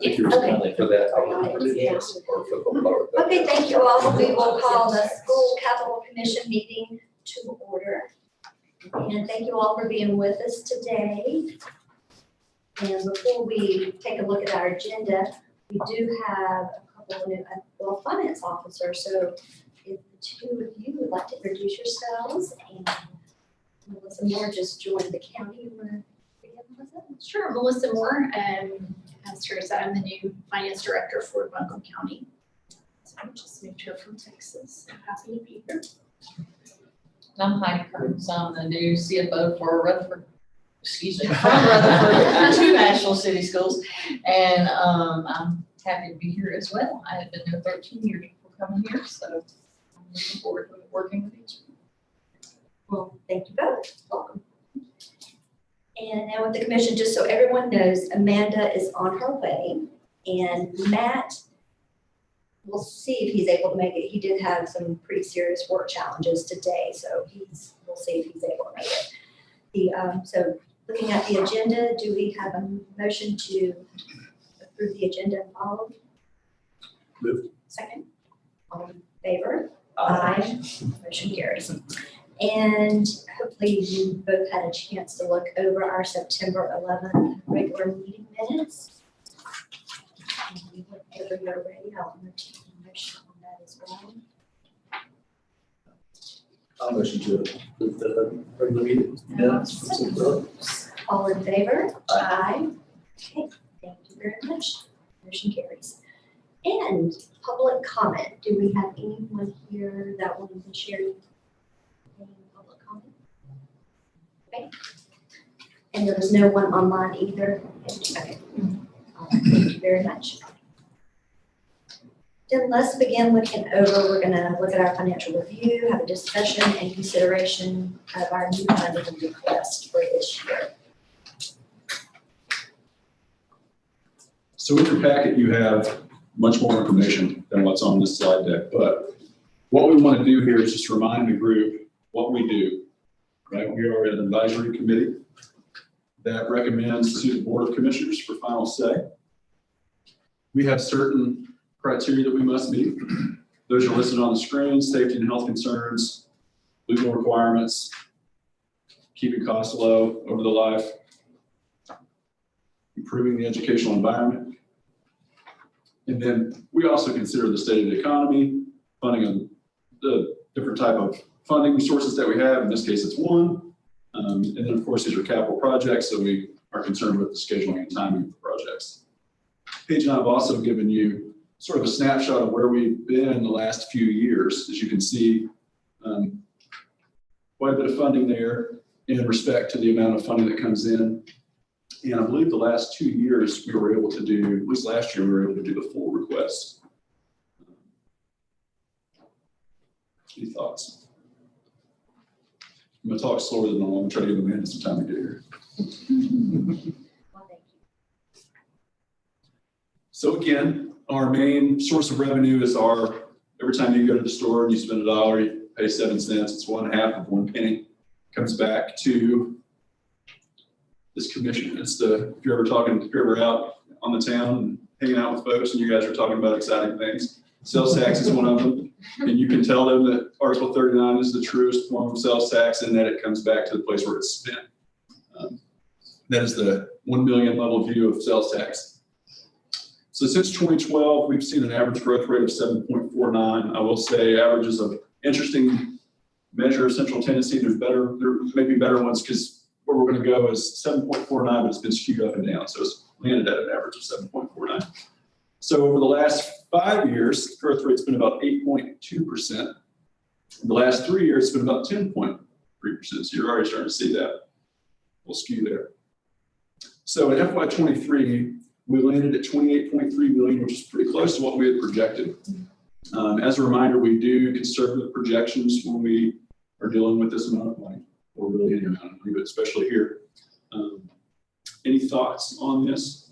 Thank you kindly for that. Or football player. Okay, thank you all. We will call the school capital commission meeting to order. And thank you all for being with us today. And before we take a look at our agenda, we do have a couple of new, finance officers. So if the two of you would like to introduce yourselves, and Melissa Moore just joined the county. You want to begin, Melissa? Sure, Melissa Moore, as Terry said, I'm the new finance director for Buncombe County. So I just moved here from Texas. I'm happy to be here. I'm Heidi Kurtz. I'm the new CFO for Rutherford, from Rutherford to National City Schools. And I'm happy to be here as well. I have been there 13 years before coming here, so I'm looking forward to working with each of you. Well, thank you both. Welcome. And now with the commission, just so everyone knows, Amanda is on her way, and Matt, we'll see if he's able to make it. He did have some pretty serious work challenges today, so we'll see if he's able to make it. So looking at the agenda, do we have a motion to approve the agenda and follow? Moved. Second. All in favor? Aye. Motion carries. And hopefully you both had a chance to look over our September 11th regular meeting minutes. And whenever you're ready, I'll entertain a motion on that as well. I'll motion to approve the regular meeting. All in favor? Aye. Okay, thank you very much. Motion carries. And public comment. Do we have anyone here that wanted to share any public comment? Okay. And there was no one online either? Okay. Thank you very much. Then let's begin looking over, we're gonna look at our financial review, have a discussion and consideration of our new funding request for this year. So in your packet, you have much more information than what's on this slide deck, but what we want to do here is just remind the group what we do, right? We are an advisory committee that recommends to the Board of Commissioners for final say. We have certain criteria that we must meet. Those are listed on the screen: safety and health concerns, legal requirements, keeping costs low over the life, improving the educational environment. And then we also consider the state of the economy, funding of the different type of funding resources that we have. In this case, it's one. And then of course, these are capital projects, so we are concerned with the scheduling and timing of the projects. Paige and I have also given you sort of a snapshot of where we've been in the last few years. As you can see, quite a bit of funding there in respect to the amount of funding that comes in. And I believe the last 2 years we were able to do, at least last year, we were able to do the full request. Any thoughts? I'm going to talk slower than normal. I'm trying to give Amanda some time to get here. Well, thank you. So again, our main source of revenue is every time you go to the store and you spend $1, you pay 7 cents. It's 1/2 of 1 penny. Comes back to this commission. It's if you're ever out on the town and hanging out with folks and you guys are talking about exciting things, sales tax is one of them. And you can tell them that Article 39 is the truest form of sales tax and that it comes back to the place where it's spent. That is the 1 million level view of sales tax. So since 2012, we've seen an average growth rate of 7.49. I will say averages of interesting measure of central tendency. There may be better ones because where we're going to go is 7.49, but it's been skewed up and down. So it's landed at an average of 7.49. So over the last 5 years, the growth rate's been about 8.2%. In the last 3 years, it's been about 10.3%. So you're already starting to see that little skew there. So in FY23, we landed at 28.3 million, which is pretty close to what we had projected. As a reminder, we do conservative projections when we are dealing with this amount of money, or really any amount of money, but especially here. Any thoughts on this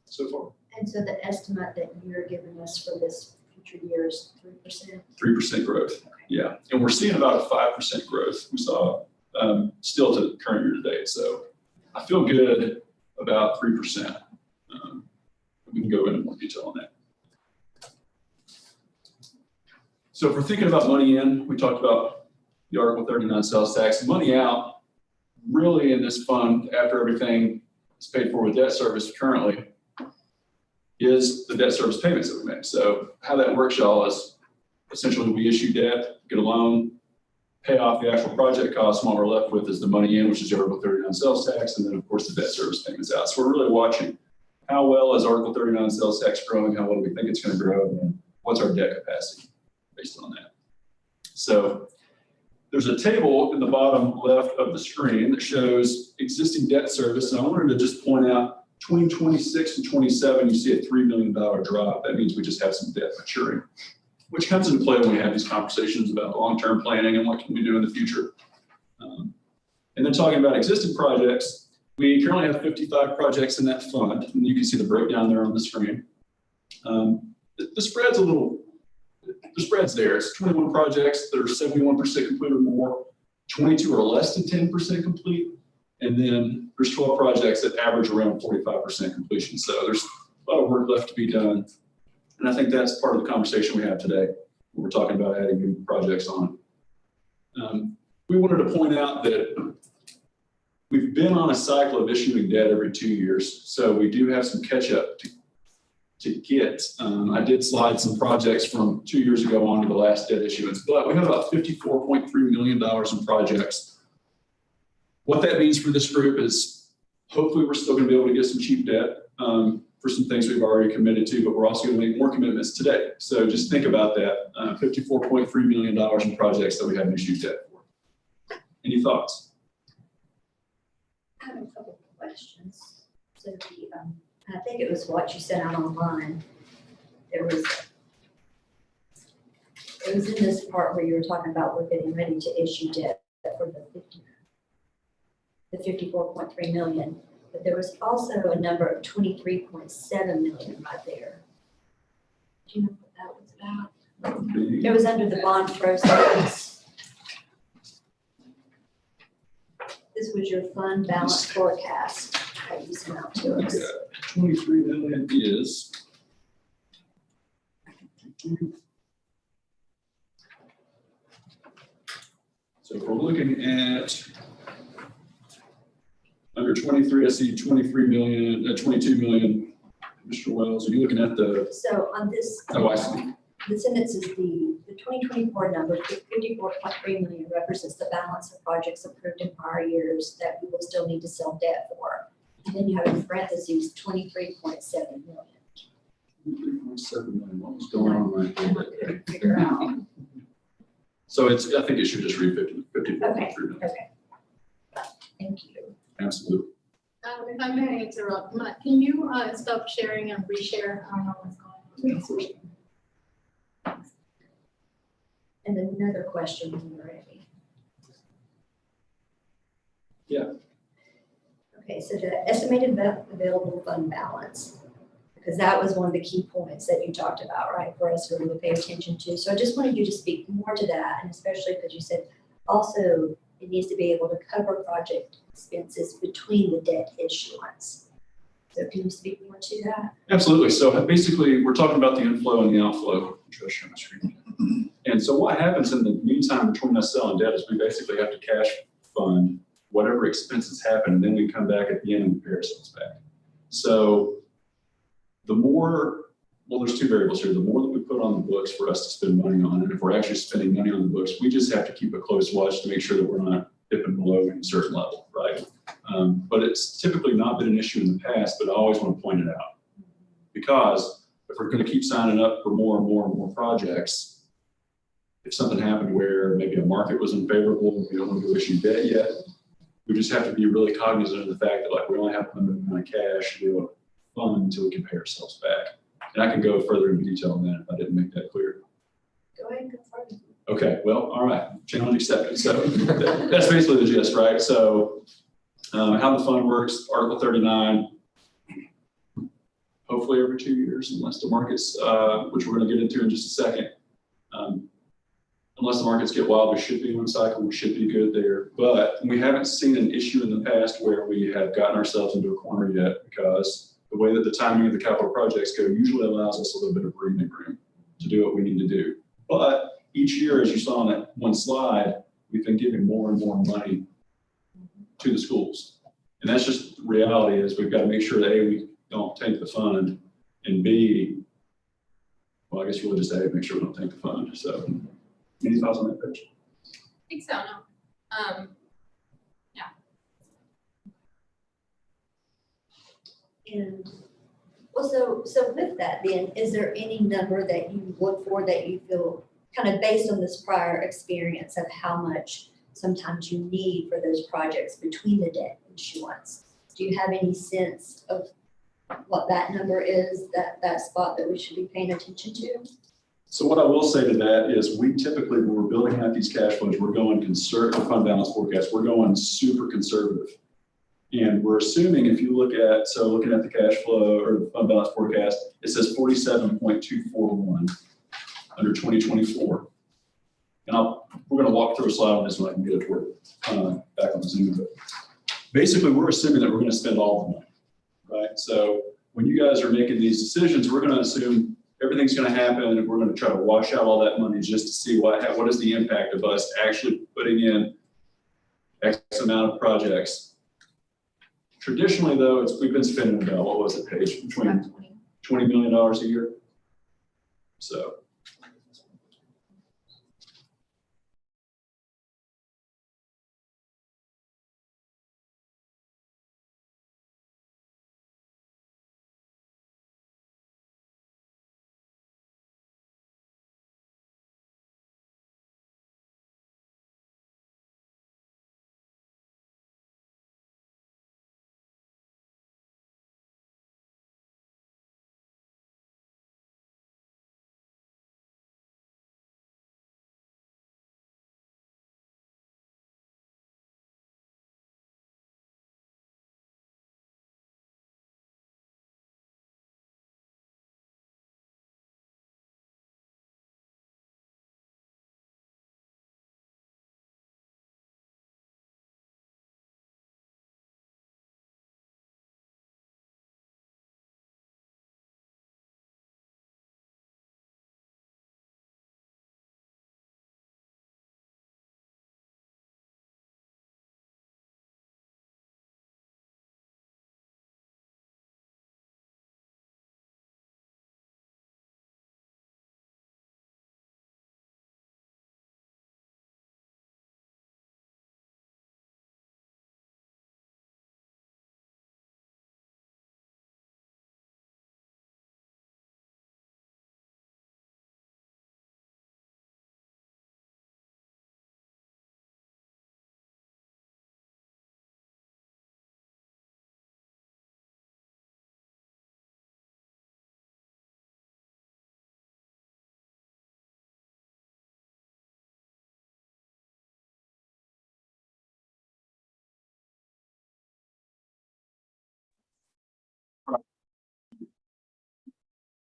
so far? And so the estimate that you're giving us for this future year is 3%? 3% growth, yeah. And we're seeing about a 5% growth. We saw still to the current year to date. So I feel good about 3%. we can go into more detail on that. So if we're thinking about money in, we talked about the Article 39 sales tax. Money out, really in this fund, after everything is paid for with debt service currently, is the debt service payments that we make. So how that works, y'all, is essentially we issue debt, get a loan, pay off the actual project costs, and what we're left with is the money in, which is the Article 39 sales tax, and then of course the debt service payments out. So we're really watching how well is Article 39 sales tax growing, how well do we think it's going to grow, and what's our debt capacity based on that. So there's a table in the bottom left of the screen that shows existing debt service, and I wanted to just point out between 26 and 27, you see a $3 million drop. That means we just have some debt maturing, which comes into play when we have these conversations about long-term planning and what can we do in the future. And then talking about existing projects, we currently have 55 projects in that fund, and you can see the breakdown there on the screen. The spread's the spread's there. It's 21 projects that are 71% complete or more, 22 are less than 10% complete, and then there's 12 projects that average around 45% completion. So there's a lot of work left to be done. And I think that's part of the conversation we have today when we're talking about adding new projects on. We wanted to point out that we've been on a cycle of issuing debt every 2 years. So we do have some catch up to get. I did slide some projects from 2 years ago onto the last debt issuance, but we have about $54.3 million in projects. What that means for this group is hopefully we're still going to be able to get some cheap debt for some things we've already committed to, but we're also going to make more commitments today. So just think about that, $54.3 million in projects that we haven't issued debt for. Any thoughts? I have a couple of questions. So I think it was what you sent out online. It was in this part where you were talking about we're getting ready to issue debt for the 54.3 million, but there was also a number of 23.7 million right there. Do you know what that was about? It was under the bond proceeds. This was your fund balance forecast that you sent out to us. Yeah, 23 million is. So if we're looking at under 23, I see 23 million, 22 million. Mr. Wells, are you looking at the? So on this, Oh, I see. the sentence is the 2024 number, 54.3 million represents the balance of projects approved in prior years that we will still need to sell debt for. And then you have in parentheses 23.7 million. 3.7 million. What was going on right I there? couldn't figure out. So I think it should just read 54.3 Okay, million. okay. Thank you. Absolutely. If I may interrupt, Matt, can you stop sharing and reshare? I don't know what's going on. And then another question when you're ready. Yeah. Okay, so the estimated available fund balance, because that was one of the key points that you talked about, right, for us to really pay attention to. So I just wanted you to speak more to that, and especially because you said also it needs to be able to cover project expenses between the debt issuance. So can you speak more to that? Absolutely. So basically, we're talking about the inflow and the outflow. Share my screen. And so what happens in the meantime between us selling debt is we basically have to cash fund whatever expenses happen, and then we come back at the end and pay ourselves back. So the more, well, there's two variables here. The more that we put on the books for us to spend money on, and if we're actually spending money on the books, we just have to keep a close watch to make sure that we're not dipping below a certain level, right? But it's typically not been an issue in the past, but I always want to point it out. Because if we're going to keep signing up for more and more and more projects, if something happened where maybe a market was unfavorable, we don't want to go issue debt yet, we just have to be really cognizant of the fact that like we only have a limited amount of cash to be able to fund until we can pay ourselves back. And I can go further into detail on that if I didn't make that clear. Go ahead, go further. Okay, well, all right, challenge accepted. So that's basically the gist, right? So how the fund works, Article 39, hopefully every 2 years, unless the markets, which we're going to get into in just a second. Unless the markets get wild, we should be on cycle, we should be good there. But we haven't seen an issue in the past where we have gotten ourselves into a corner yet because the way that the timing of the capital projects go usually allows us a little bit of breathing room to do what we need to do. But each year, as you saw on that one slide, we've been giving more and more money to the schools. And that's just the reality is we've got to make sure that A, we don't tank the fund, and B, well, I guess you would just say, make sure we don't tank the fund. So any thoughts on that, Paige? I think so, no. And well, so with that then, is there any number that you look for that you feel kind of based on this prior experience of how much sometimes you need for those projects between the debt issuance? Do you have any sense of what that number is, that spot that we should be paying attention to? So what I will say to that is we typically, when we're building out these cash flows, we're going conservative fund balance forecast. We're going super conservative. And we're assuming if you look at, so looking at the cash flow or the fund balance forecast, it says 47.241 under 2024. And we're going to walk through a slide on this one. I can get it to work back on the Zoom. But basically, we're assuming that we're going to spend all the money, right? So when you guys are making these decisions, we're going to assume everything's going to happen, and we're going to try to wash out all that money just to see what is the impact of us actually putting in X amount of projects. Traditionally, though, we've been spending about, what was it, Paige? Between $20 million a year. So.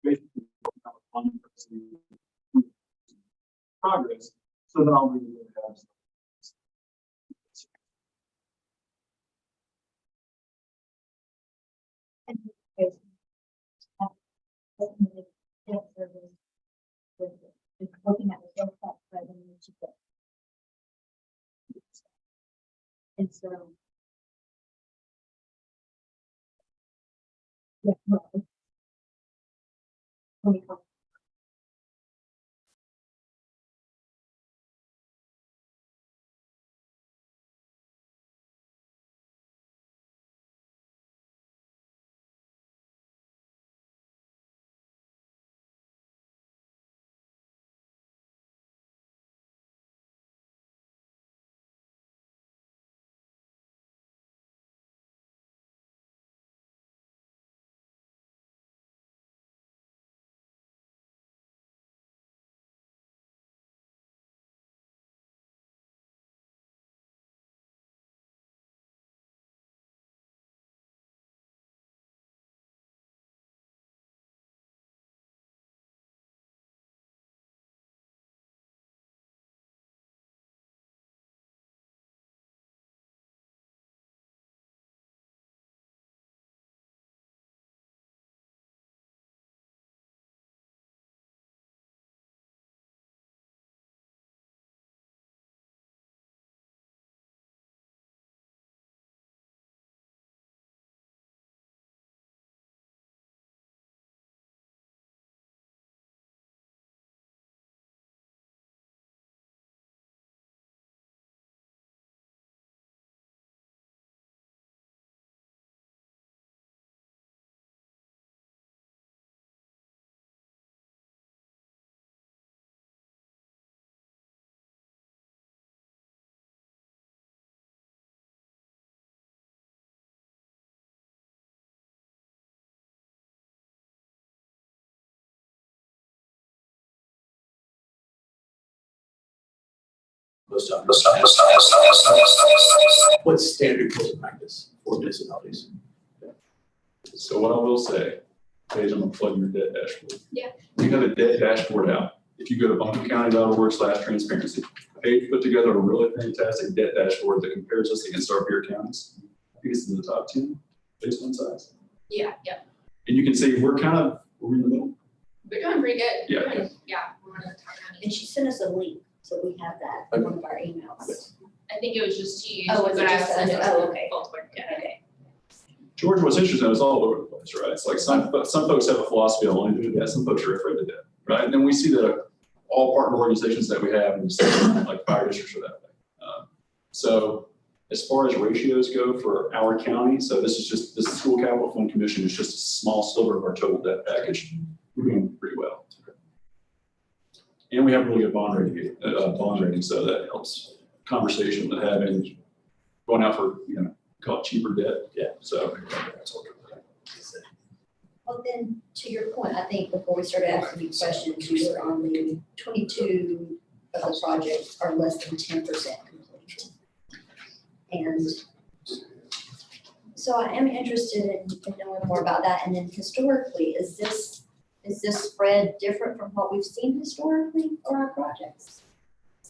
Basically, progress, so then I'll really have Looking at the sales tax revenue to get. And so. Yeah. No. post office. What's standard code of practice for municipalities? So what I will say, Paige, I'm gonna plug your debt dashboard. Yeah. We have a debt dashboard out. If you go to buncombecounty.org/transparency, Paige put together a really fantastic debt dashboard that compares us against our peer counties. I think it's in the top 10 based on size. Yeah, And you can see we're in the middle. we're doing pretty good. Yeah. We're one of the top counties. And she sent us a link, so we have that in one of our emails. I think it was just to you, Oh, was it but I just sent us? it Oh, to okay. both, yeah. Okay. George, what's interesting is all over the place, right? It's like some folks have a philosophy of only do debt, some folks are afraid of debt, right? And then we see that all partner organizations that we have in the state, like fire districts are that way. So as far as ratios go for our county, so this is School Capital Fund Commission is just a small sliver of our total debt package. We're doing pretty well. And we have really good bond rating, so that helps conversation with having, going out for, call it cheaper debt. Yeah. So. Well, then, to your point, I think before we started asking you questions, you were on the 22 of the projects are less than 10% complete. And so I am interested in knowing more about that. And then historically, is this spread different from what we've seen historically for our projects?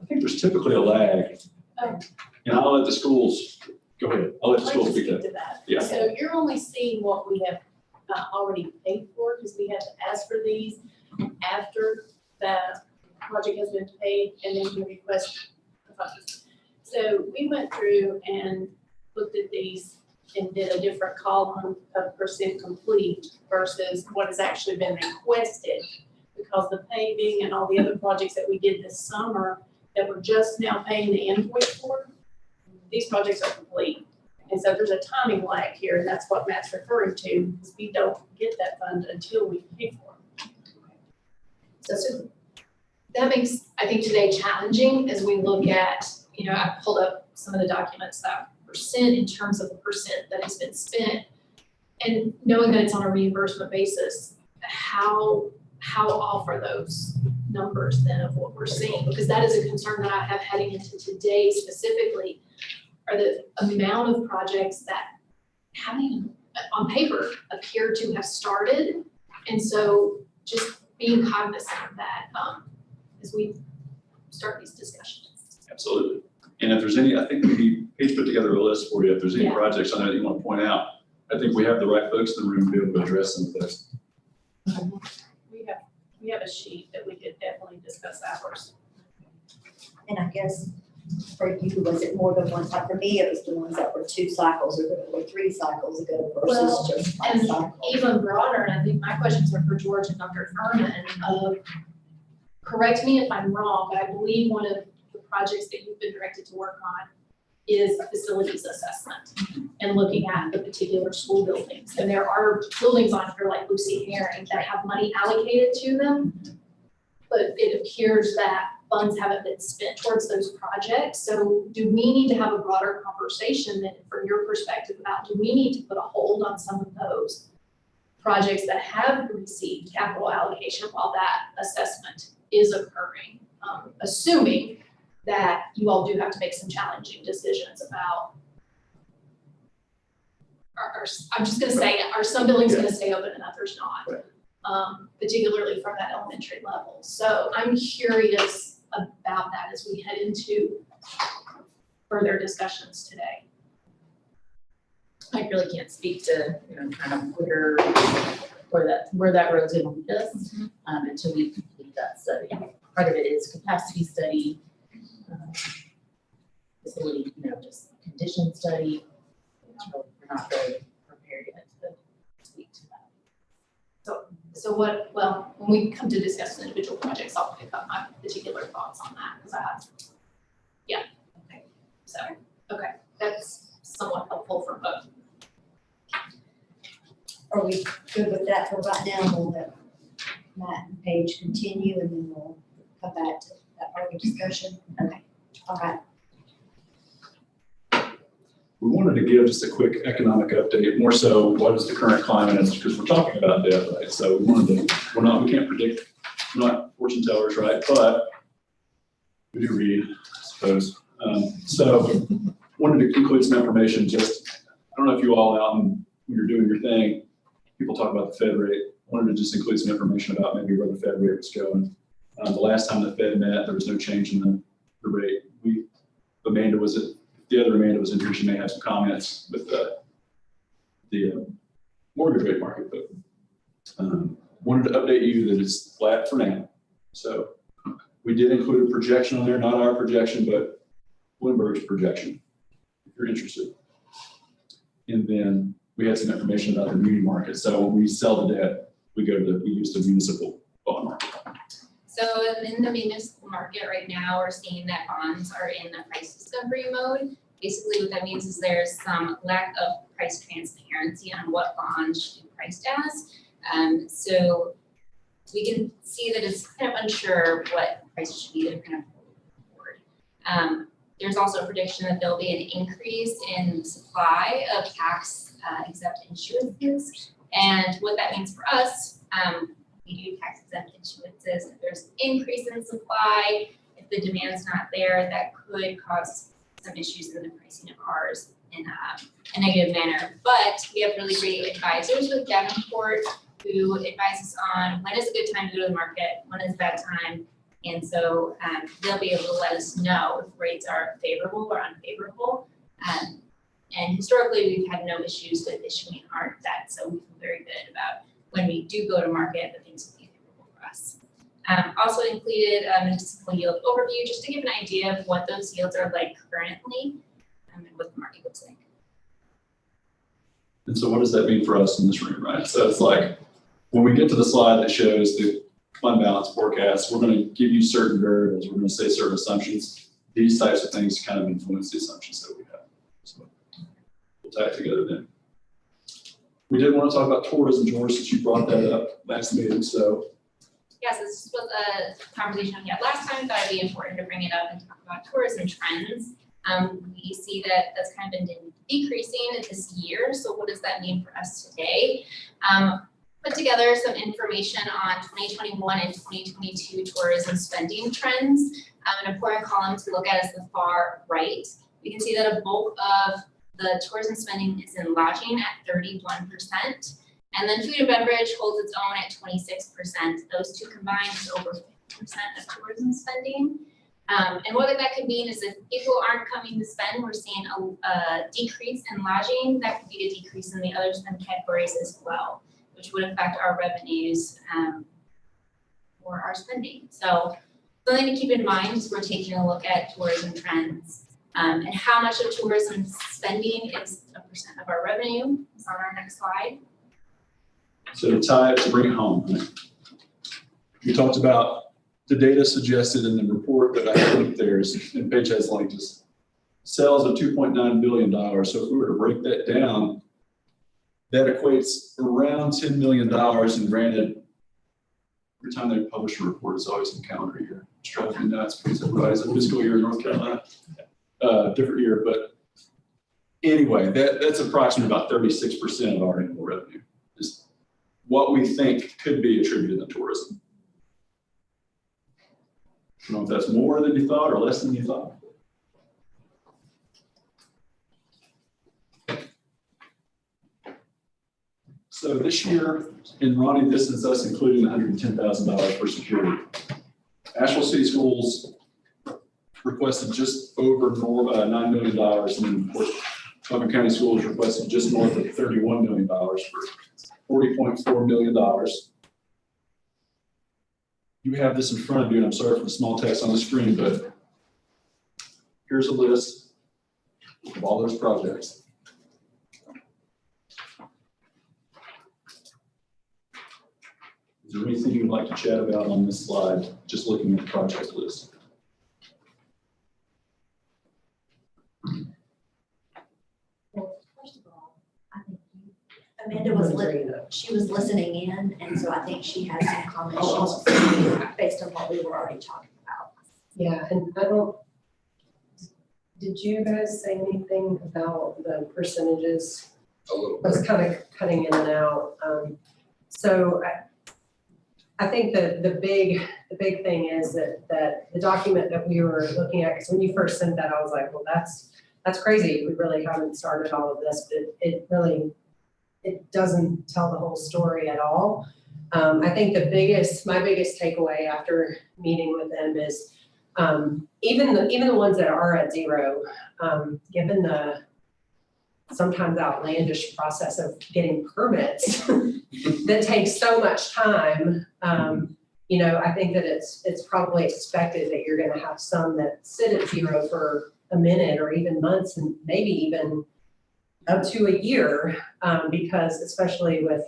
I think there's typically a lag. Oh. And I'll let the schools, go ahead, I'll let the I'd schools like to speak speak to to that. Yeah. So you're only seeing what we have already paid for, because we have to ask for these after the project has been paid, and then you request the funds. So we went through and looked at these and did a different column of percent complete versus what has actually been requested, because the paving and all the other projects that we did this summer that we're just now paying the invoice for, these projects are complete. And so there's a timing lag here, and that's what Matt's referring to, because we don't get that fund until we pay for it. So that makes, I think, today challenging as we look at, I pulled up some of the documents that percent in terms of the percent that has been spent. And knowing that it's on a reimbursement basis, how off are those numbers then of what we're seeing? Because that is a concern that I have heading into today specifically, are the amount of projects that haven't even, on paper, appear to have started. And so just being cognizant of that as we start these discussions. Absolutely. And if there's any, I think Paige put together a list for you. If there's any Yeah. projects on there that you want to point out, I think we have the right folks in the room to be able to address some of those. We have a sheet that we could definitely discuss ours. And I guess for you, was it more than one, like for me, it was the ones that were 2 cycles ago or 3 cycles ago Well, versus just 1 and cycle. Even broader, and I think my questions are for George and Dr. Furman, correct me if I'm wrong, but I believe one of the projects that you've been directed to work on is a facilities assessment and looking at the particular school buildings. And there are buildings on here like Lucy Herring that have money allocated to them, but it appears that funds haven't been spent towards those projects. So do we need to have a broader conversation then from your perspective about, do we need to put a hold on some of those projects that have received capital allocation while that assessment is occurring? Assuming that you all do have to make some challenging decisions about, I'm just gonna say, are some buildings gonna stay open and others not? Right. Particularly from that elementary level. So I'm curious about that as we head into further discussions today. I really can't speak to, kind of where that road's gonna lead us, until we complete that study. Part of it is capacity study, facility, just condition study. We're not really prepared yet to speak to that. So when we come to discuss individual projects, I'll pick up my particular thoughts on that, because okay, that's somewhat helpful for both. Are we good with that for right now? We'll let Matt and Paige continue and then we'll come back to that part of the discussion. Okay, all right. We wanted to give just a quick economic update, more so what is the current climate, because we're talking about debt, right? So we can't predict, we're not fortune tellers, right? But we do read, I suppose. So wanted to include some information, just, I don't know if you all out and when you're doing your thing, people talk about the Fed rate. Wanted to just include some information about maybe where the Fed rate was going. The last time the Fed met, there was no change in the rate. The other Amanda was in here, she may have some comments with the mortgage rate market, but wanted to update you that it's flat for now. So we did include a projection on there, not our projection, but Bloomberg's projection, if you're interested. And then we had some information about the muni market. So when we sell the debt, we use the municipal bond market. So in the municipal market right now, we're seeing that bonds are in the price discovery mode. Basically what that means is there's some lack of price transparency on what bonds should be priced as. So we can see that it's kind of unsure what price should be they're going to forward. There's also a prediction that there'll be an increase in the supply of tax exempt issuances. And what that means for us, we do tax exempt issuances. If there's an increase in supply, if the demand's not there, that could cause some issues in the pricing of ours in a negative manner. But we have really great advisors with Davenport who advise us on when is a good time to go to the market, when is a bad time. And so they'll be able to let us know if rates are favorable or unfavorable. And historically, we've had no issues with issuing our debt, so we feel very good about when we do go to market, that things will be favorable for us. Also included a municipal yield overview, just to give an idea of what those yields are like currently and what the market looks like. And so what does that mean for us in this room, right? So it's like, when we get to the slide that shows the fund balance forecast, we're going to give you certain variables. We're going to say certain assumptions. These types of things kind of influence the assumptions that we have. So we'll tie it together then. We did want to talk about tourism, George, since you brought that up last meeting. So Yes, this was a conversation we had last time. Thought it'd be important to bring it up and talk about tourism trends. We see that that's kind of been decreasing this year. So what does that mean for us today? Put together some information on 2021 and 2022 tourism spending trends. An important column to look at is the far right. We can see that a bulk of the tourism spending is in lodging at 31%. And then food and beverage holds its own at 26%. Those two combined is over 50% of tourism spending. And what that could mean is if people aren't coming to spend, we're seeing a decrease in lodging. That could be a decrease in the other spend categories as well, which would affect our revenues for our spending. So something to keep in mind is we're taking a look at tourism trends and how much of tourism spending is a percent of our revenue. It's on our next slide. to tie it, to bring it home, right? We talked about the data suggested in the report that I linked there is, and Paige has linked us, sales of $2.9 billion. So if we were to break that down, that equates around $10 million, and granted, every time they publish a report, it's always in calendar year. Which drives me nuts because everybody's a fiscal year in North Carolina, different year. But anyway, that's approximately about 36% of our annual revenue is what we think could be attributed to tourism. I don't know if that's more than you thought or less than you thought. So this year, in Ronnie, this is us including $110,000 for security. Asheville City Schools requested just over $9 million, and then of course, Buncombe County Schools requested just north of $31 million for $40.4 million. You have this in front of you, and I'm sorry for the small text on the screen, but here's a list of all those projects. Is there anything you'd like to chat about on this slide, just looking at the project list? Well, first of all, I think Amanda was she was listening in, and so I think she has some comments based on what we were already talking about. Yeah, and did you guys say anything about the percentages? A little I was kind of cutting in and out. So I think the big thing is that the document that we were looking at, because when you first sent that, I was like, well, that's crazy. We really haven't started all of this, but it really, it doesn't tell the whole story at all. I think my biggest takeaway after meeting with them is even the ones that are at zero, given the sometimes outlandish process of getting permits that takes so much time, I think that it's probably expected that you're gonna have some that sit at zero for a minute or even months and maybe even up to a year, because especially with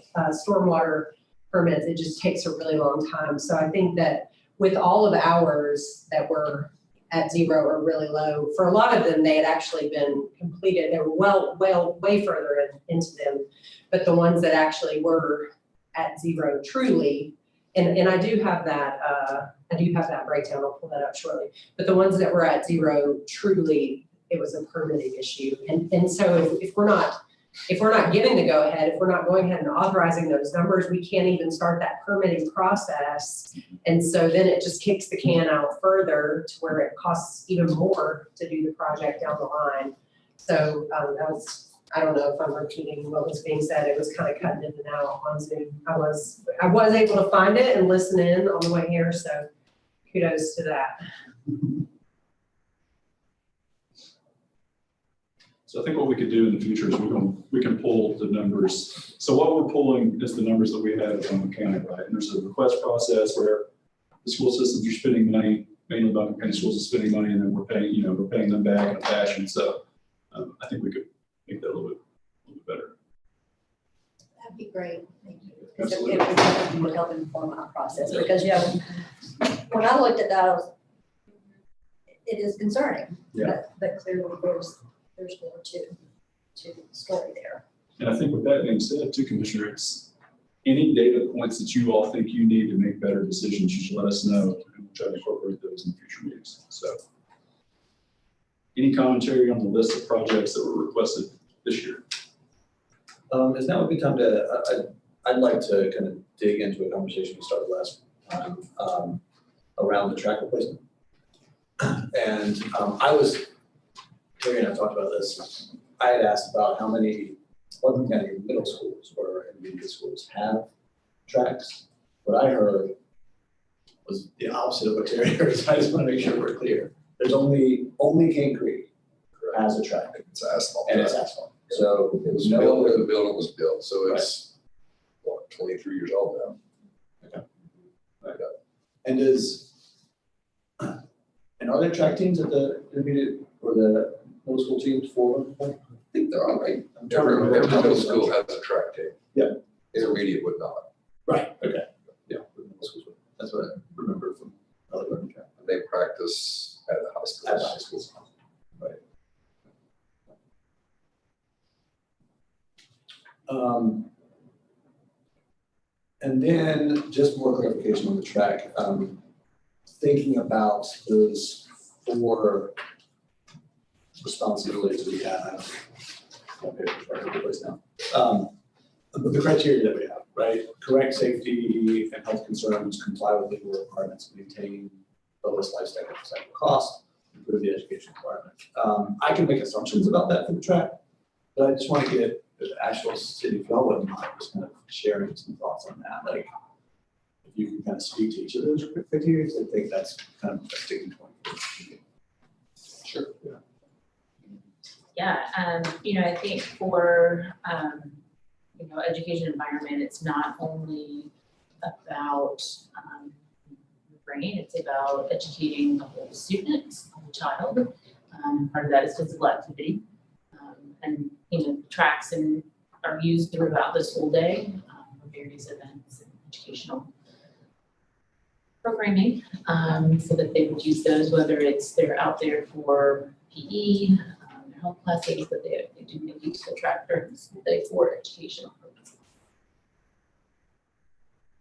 stormwater permits, it just takes a really long time. So I think that with all of ours that were at zero or really low, for a lot of them, they had actually been completed. They were way further into them. But the ones that actually were at zero truly, and I do have that breakdown, I'll pull that up shortly. But the ones that were at zero, truly, it was a permitting issue. And so if we're not giving the go ahead, if we're not going ahead and authorizing those numbers, we can't even start that permitting process. And so then it just kicks the can out further to where it costs even more to do the project down the line. So I don't know if I'm repeating what was being said. It was kind of cutting in and out on Zoom. I was able to find it and listen in on the way here. So kudos to that. So I think what we could do in the future is we can pull the numbers. So what we're pulling is the numbers that we have in Buncombe County, right? And there's a request process where the school systems are spending money, mainly Buncombe County schools are spending money, and then we're paying them back in a fashion. So I think we could make that a little bit better. That'd be great, thank you. Absolutely. It would help inform our process, because, when I looked at that, it is concerning. Yeah. But clearly there's more to the story there. And I think with that being said, too, Commissioner, it's any data points that you all think you need to make better decisions, you should let us know, and we'll try to incorporate those in future meetings. So, any commentary on the list of projects that were requested this year? Is now a good time I'd like to kind of dig into a conversation we started last time around the track replacement. And Terry and I talked about this. I had asked about how many Buncombe County middle schools or intermediate schools have tracks. What I heard was the opposite of what Terry heard, so I just want to make sure we're clear. There's only Cane Creek has a track. It's asphalt. And it's asphalt. So It was no built when other- the building was built, so it's, 23 years old now. And are there track teams at the intermediate or the middle school teams for? I think they're all right. Every middle school has a track team. Yeah. Intermediate would not. Right, okay. Yeah. That's what I remember from other learning track. They practice at the high school. At the high schools. Right. And then just more clarification on the track. Thinking about those 4 responsibilities we have. The criteria that we have, right? Correct safety and health concerns, comply with legal requirements, maintain lowest life cycle cost, improve the education environment. I can make assumptions about that for the track, but I just want to get the actual city, if y'all wouldn't mind, just kind of sharing some thoughts on that. Like, if you can kind of speak to each of those criteria, I think that's kind of a sticking point. Sure. Yeah, I think for, education environment, it's not only about the brain, it's about educating the whole student, the whole child. Part of that is physical activity. Tracks are used throughout the school day for various events and educational programming, so that they would use those, whether they're out there for PE, their health classes, but they do make use of the track during the school day for educational purposes.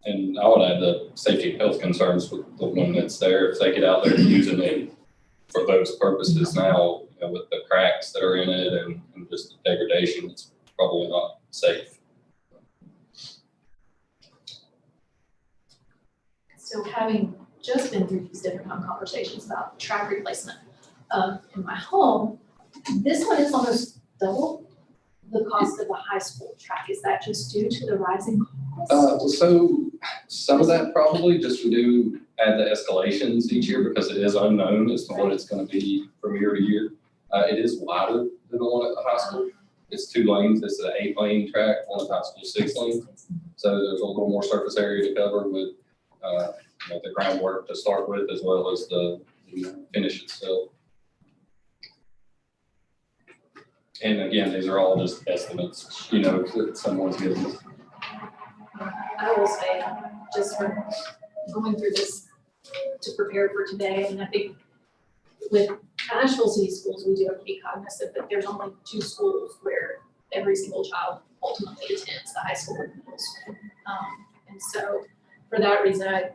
And I would add the safety and health concerns with the one that's there, if they get out there using it for those purposes now, with the cracks that are in it and just the degradation, it's probably not safe. So having just been through these different conversations about track replacement in my home, this one is almost double the cost of the high school track. Is that just due to the rising costs? So some of that probably, just we do add the escalations each year because it is unknown as to what it's gonna be from year to year. It is wider than the one at the high school. It's 2 lanes, it's an 8-lane track, one at the high school 6 lane. So there's a little more surface area to cover with, the groundwork to start with, as well as the finish itself. And again, these are all just estimates, that someone's given us. I will say, just from going through this to prepare for today, and I think with Asheville City Schools, we do have to be cognizant that there's only 2 schools where every single child ultimately attends, the high school and middle school. And so for that reason, I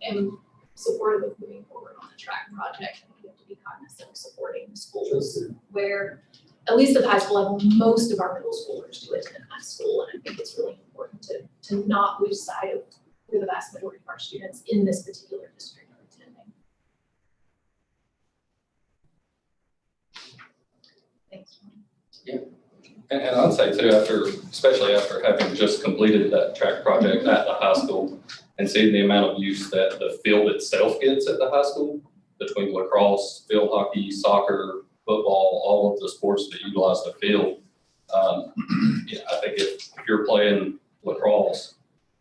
am supportive of moving forward on the track project. I think we have to be cognizant of supporting the schools where, at least at the high school level, most of our middle schoolers do attend high school. And I think it's really important to not lose sight of where the vast majority of our students in this particular district are attending. Thanks. And I'd say too, especially after having just completed that track project at the high school and seeing the amount of use that the field itself gets at the high school, between lacrosse, field hockey, soccer, football, all of the sports that utilize the field. I think if you're playing lacrosse,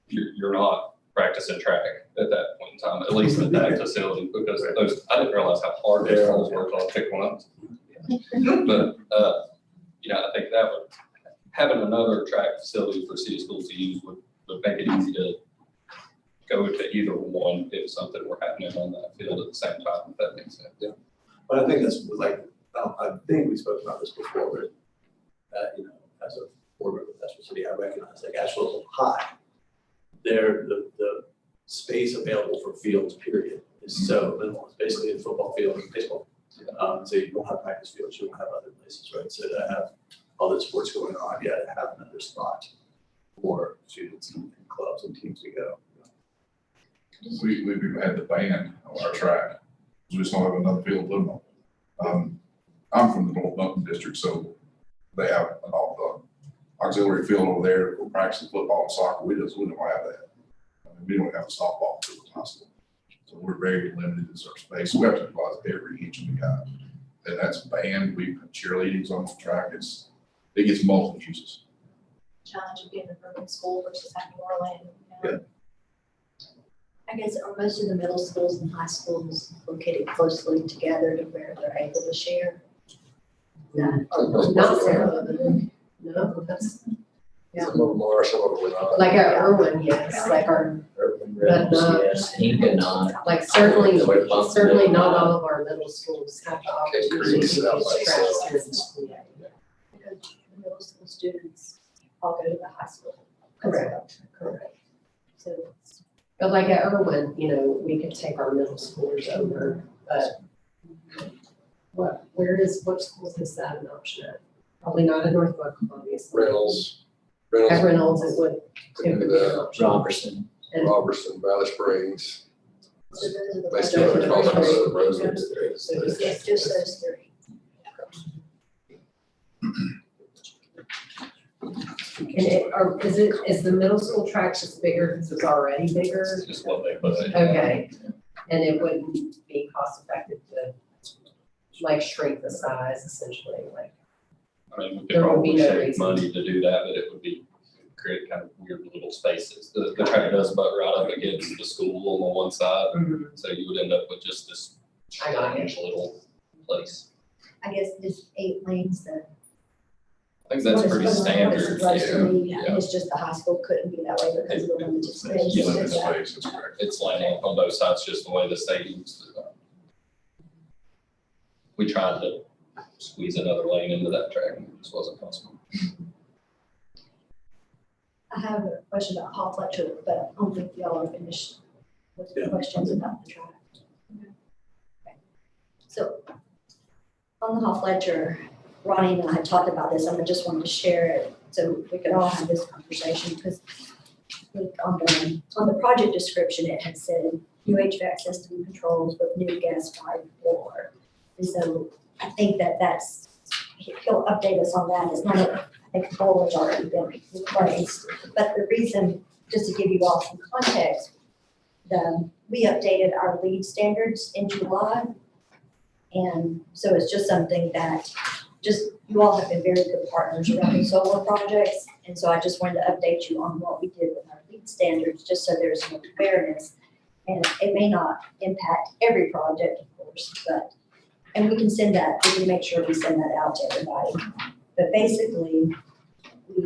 you're not practicing track at that point in time, at least at that facility, because I didn't realize how hard those balls were until I picked one up. But, I think that having another track facility for city schools to use would make it easy to go to either one if something were happening on that field at the same time, if that makes sense. Yeah. But I think that's like, I think we spoke about this before, but, as a board member of Asheville City, I recognize like Asheville's high. The space available for fields, period, is so minimal. It's basically a football field and baseball. So you don't have practice fields, you don't have other places, right? So to have other sports going on, you gotta have another spot for students and clubs and teams to go. We've even had the band on our track, because we just don't have another field to put them on. I'm from the North Buncombe district, so they have an auxiliary field over there for practicing football and soccer. We don't have that. We don't have a softball field in high school. So we're very limited in our space. We have to utilize every inch we got. And that's band, we have cheerleadings on the track. It gets multiple uses. Challenge of being an urban school versus having more land. Yeah. I guess are most of the middle schools and high schools located closely together to where they're able to share? Not necessarily. No, that's, yeah. Some of them are, some of them are not. Like our Irwin, yes, like our, but not, Inca not. like certainly not all of our middle schools have the opportunity to Creek, South by teach track South. students. Because the middle school students all go to the high school. Correct. So, but like at Irwin, we could take our middle schoolers over, but what schools is that an option at? Probably not at North Buncombe, obviously. Reynolds. At Reynolds, it would be an And, option. Robertson. And Robertson, Valley Springs. So those are the They ones still have that a are crossroad, close. Roseland. So just- Yes, just those 3. And is the middle school track just bigger because it's already bigger? It's just what they put in. Okay, and it wouldn't be cost effective to like shrink the size essentially, like, I mean, we could There would be probably no save reason. money to do that, but it would create kind of weird little spaces. The track does butt right up against the school on the one side, so you would end up with just this I got it. strange little place. I guess just 8 lanes then. I think that's pretty standard. And it's just the high school couldn't be that way because of the limited space. Yeah, Limited Yeah. space, that's correct. It's lining up on both sides, just the way the stadium's designed. We tried to squeeze another lane into that track, and it just wasn't possible. I have a question about Hall Fletcher, but I don't think y'all are finished with the questions about the track. Okay. So on the Hall Fletcher, Ronnie and I had talked about this, and I just wanted to share it so we could all have this conversation because on the project description, it had said new HVAC system controls with new gas-fired boiler. And so I think that's, he'll update us on that. It's not, I think the boiler's already been replaced. But the reason, just to give you all some context, we updated our LEED standards in July. And so it's just something that you all have been very good partners around the solar projects. And so I just wanted to update you on what we did with our LEED standards, just so there's some awareness. And it may not impact every project, of course, and we can make sure we send that out to everybody. But basically, we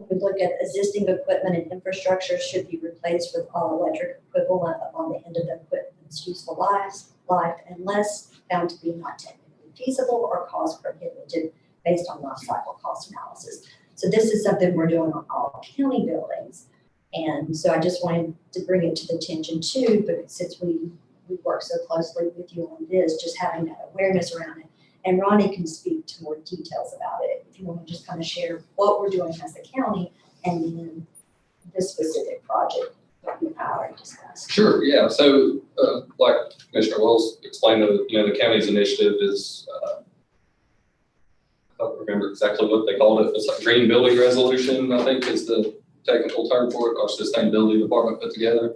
look at existing equipment and infrastructure should be replaced with all electric equivalent on the end of the equipment's useful life unless found to be not technically feasible or cost prohibitive based on life cycle cost analysis. So this is something we're doing on all county buildings. And so I just wanted to bring it to the attention too, but since we work so closely with you on this, just having that awareness around it. And Ronnie can speak to more details about it if you want to just kind of share what we're doing as a county and then this specific project that we already discussed. Sure, yeah, so, like Commissioner Wells explained, the county's initiative is, I don't remember exactly what they called it, it's like green building resolution, I think is the technical term for it, our sustainability department put together.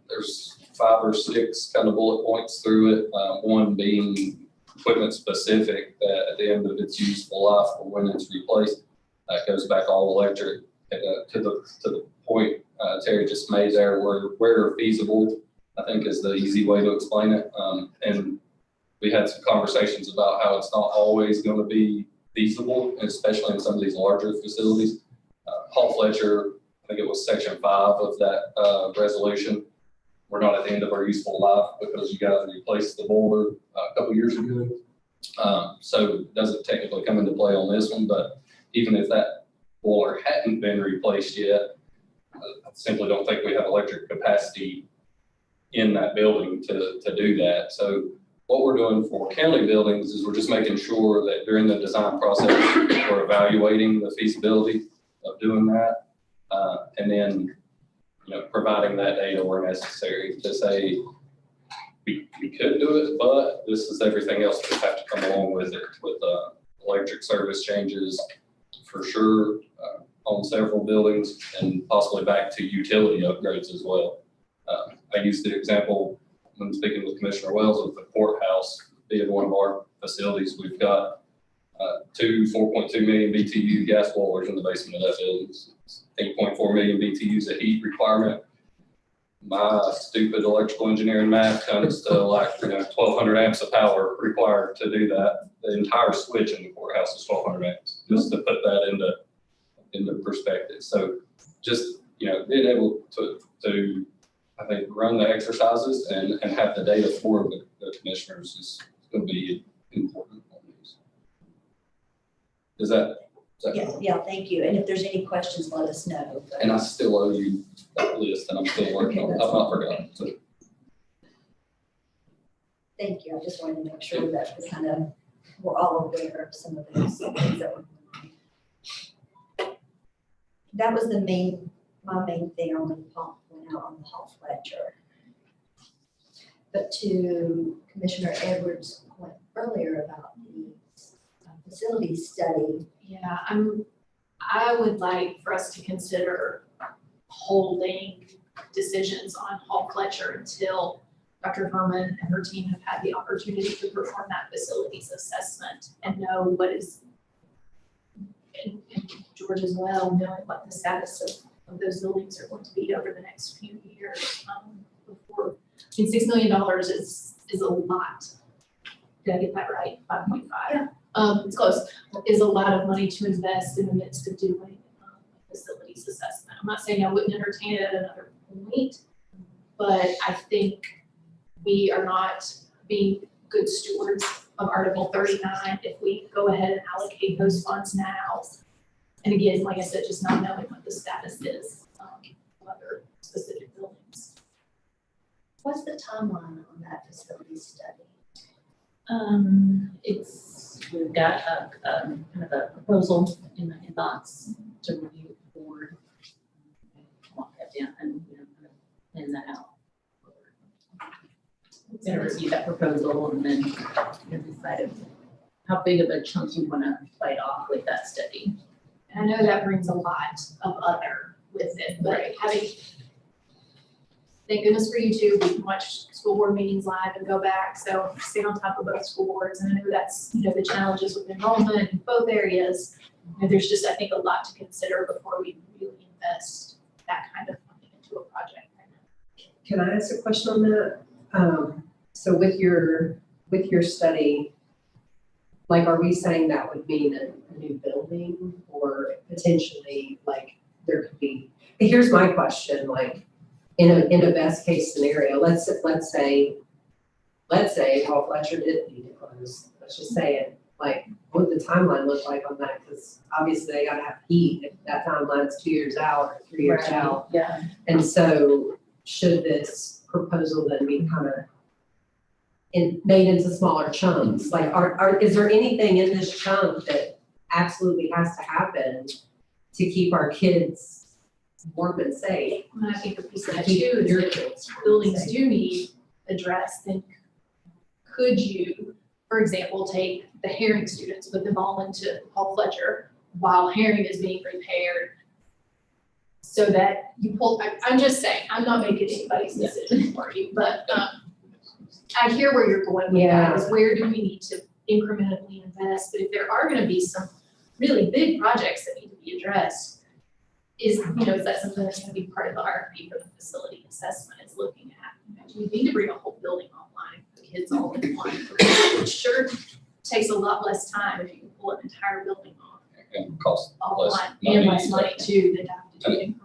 There's 5 or 6 kind of bullet points through it, one being equipment specific that at the end of its useful life or when it's replaced, goes back all electric. To the point Terry just made there, where feasible, I think is the easy way to explain it. And we had some conversations about how it's not always going to be feasible, especially in some of these larger facilities. Hall Fletcher, I think it was section 5 of that resolution. We're not at the end of our useful life because you guys replaced the boiler a couple years ago. So it doesn't technically come into play on this one, but even if that boiler hadn't been replaced yet, I simply don't think we have electric capacity in that building to do that. So what we're doing for county buildings is we're just making sure that during the design process, we're evaluating the feasibility of doing that. And then, providing that data where necessary to say, we could do it, but this is everything else that have to come along with it, with electric service changes for sure on several buildings and possibly back to utility upgrades as well. I used the example when speaking with Commissioner Wells of the courthouse being one of our facilities. We've got 2 4.2 million BTU gas boilers in the basement of that building. 8.4 million BTUs of heat requirement. My stupid electrical engineering math comes to like 1,200 amps of power required to do that. The entire switch in the courthouse is 1,200 amps, just to put that into perspective. So just being able to I think run the exercises and have the data for the commissioners is going to be important on these. Is that Yeah, thank you. And if there's any questions, let us know. And I still owe you that list, and I'm still working on it. I've not forgotten. So. Thank you. I just wanted to make sure that we're all aware of some of those things that were going on. That was my main thing on the point out on the Hall Fletcher. But to Commissioner Edwards' point earlier about the facility study. Yeah, I would like for us to consider holding decisions on Hall Fletcher until Dr. Herman and her team have had the opportunity to perform that facilities assessment and know what is, and George as well, knowing what the status of those buildings are going to be over the next few years. Before, $6 million is a lot. Did I get that right? 5.5. Yeah. It's close. Is a lot of money to invest in the midst of doing facilities assessment. I'm not saying I wouldn't entertain it at another point, but I think we are not being good stewards of Article 39 if we go ahead and allocate those funds now. And again, like I said, just not knowing what the status is of other specific buildings. What's the timeline on that facility study? We've got a kind of a proposal in the inbox to review the board. Walk that down and kind of plan that out. Gonna review that proposal and then decide how big of a chunk you wanna bite off with that study. And I know that brings a lot of other with it, but having, thank goodness for YouTube, we can watch school board meetings live and go back, so stay on top of both school boards, and I know that's, the challenges with enrollment in both areas. There's just, I think, a lot to consider before we really invest that kind of funding into a project. Can I ask a question on that? So with your study, like, are we saying that would mean a new building or potentially, like, there could be, here's my question, like, in a best case scenario, let's say Paul Fletcher didn't need to close, let's just say it, like, what would the timeline look like on that? Because obviously they gotta have heat, if that timeline's 2 years out or 3 years out. Yeah. And so should this proposal then be kind of made into smaller chunks? Like, is there anything in this chunk that absolutely has to happen to keep our kids warm and safe? And I think a piece of that Keep too is your that kids warm and buildings safe. do need addressed, then could you, for example, take the Herring students, put them all into Paul Fletcher while Herring is being repaired? So that you pull, I'm just saying, I'm not making anybody's decision for you, but, I hear where you're going with that, is where do we need to incrementally invest? But if there are gonna be some really big projects that need to be addressed, is that something that's gonna be part of the RFP for the facility assessment, is looking at, do we need to bring a whole building online, for kids all in one? It sure takes a lot less time if you can pull an entire building off And cost less offline, money. and less money too, than have to do it incrementally.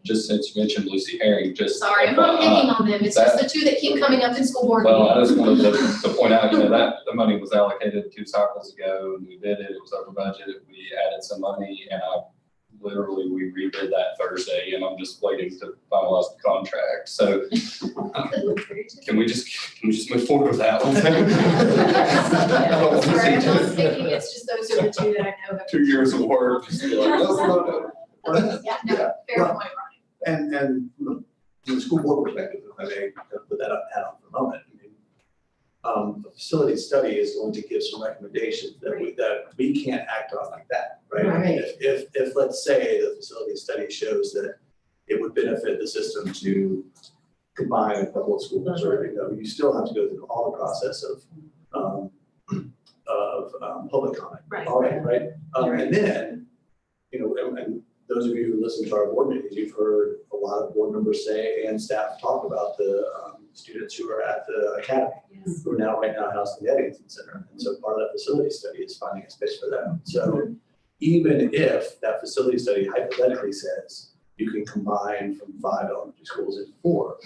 Just since you mentioned Lucy Herring, just. Sorry, I'm not picking on them, it's just the two that keep coming up in school board Well, I meetings. just wanted to point out, that the money was allocated 2 cycles ago, and we did it, it was over budget, we added some money, and we redid that Thursday, and I'm just waiting to finalize the contract, so can we just move forward with that one? I don't want to Sorry, I'm see not thinking, it's just those are the two that I know have. 2 years of work, just be like, no. Yeah, no, fair Well, point, And from the school board perspective, if I may put that up, add on for a moment. The facility study is going to give some recommendations that we can't act on like that, right? I mean, if let's say the facility study shows that it would benefit the system to combine a couple of schools, or, you still have to go through all the process of public comment. Right. All right. And then, and those of you who listen to our board meetings, you've heard a lot of board members say and staff talk about the students who are at the academy, who are right now housed in the Eddington Center. And so part of that facility study is finding a space for them. So even if that facility study hypothetically says you can combine from 5 elementary schools into 4,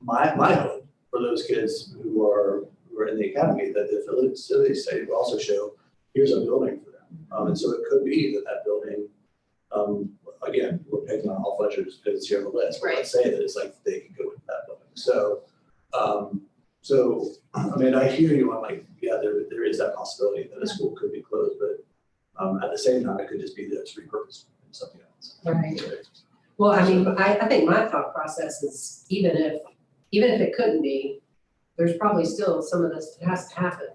my hope for those kids who are in the academy, that the facility study will also show here's a building for them. And so it could be that building, again, we're picking on all Fletchers because it's here on the list, but let's say that it's like they can go into that building. So, I mean, I hear you on like, yeah, there is that possibility that a school could be closed, but at the same time, it could just be that it's repurposed into something else. Right. Well, I mean, I think my thought process is even if it couldn't be, there's probably still some of this that has to happen,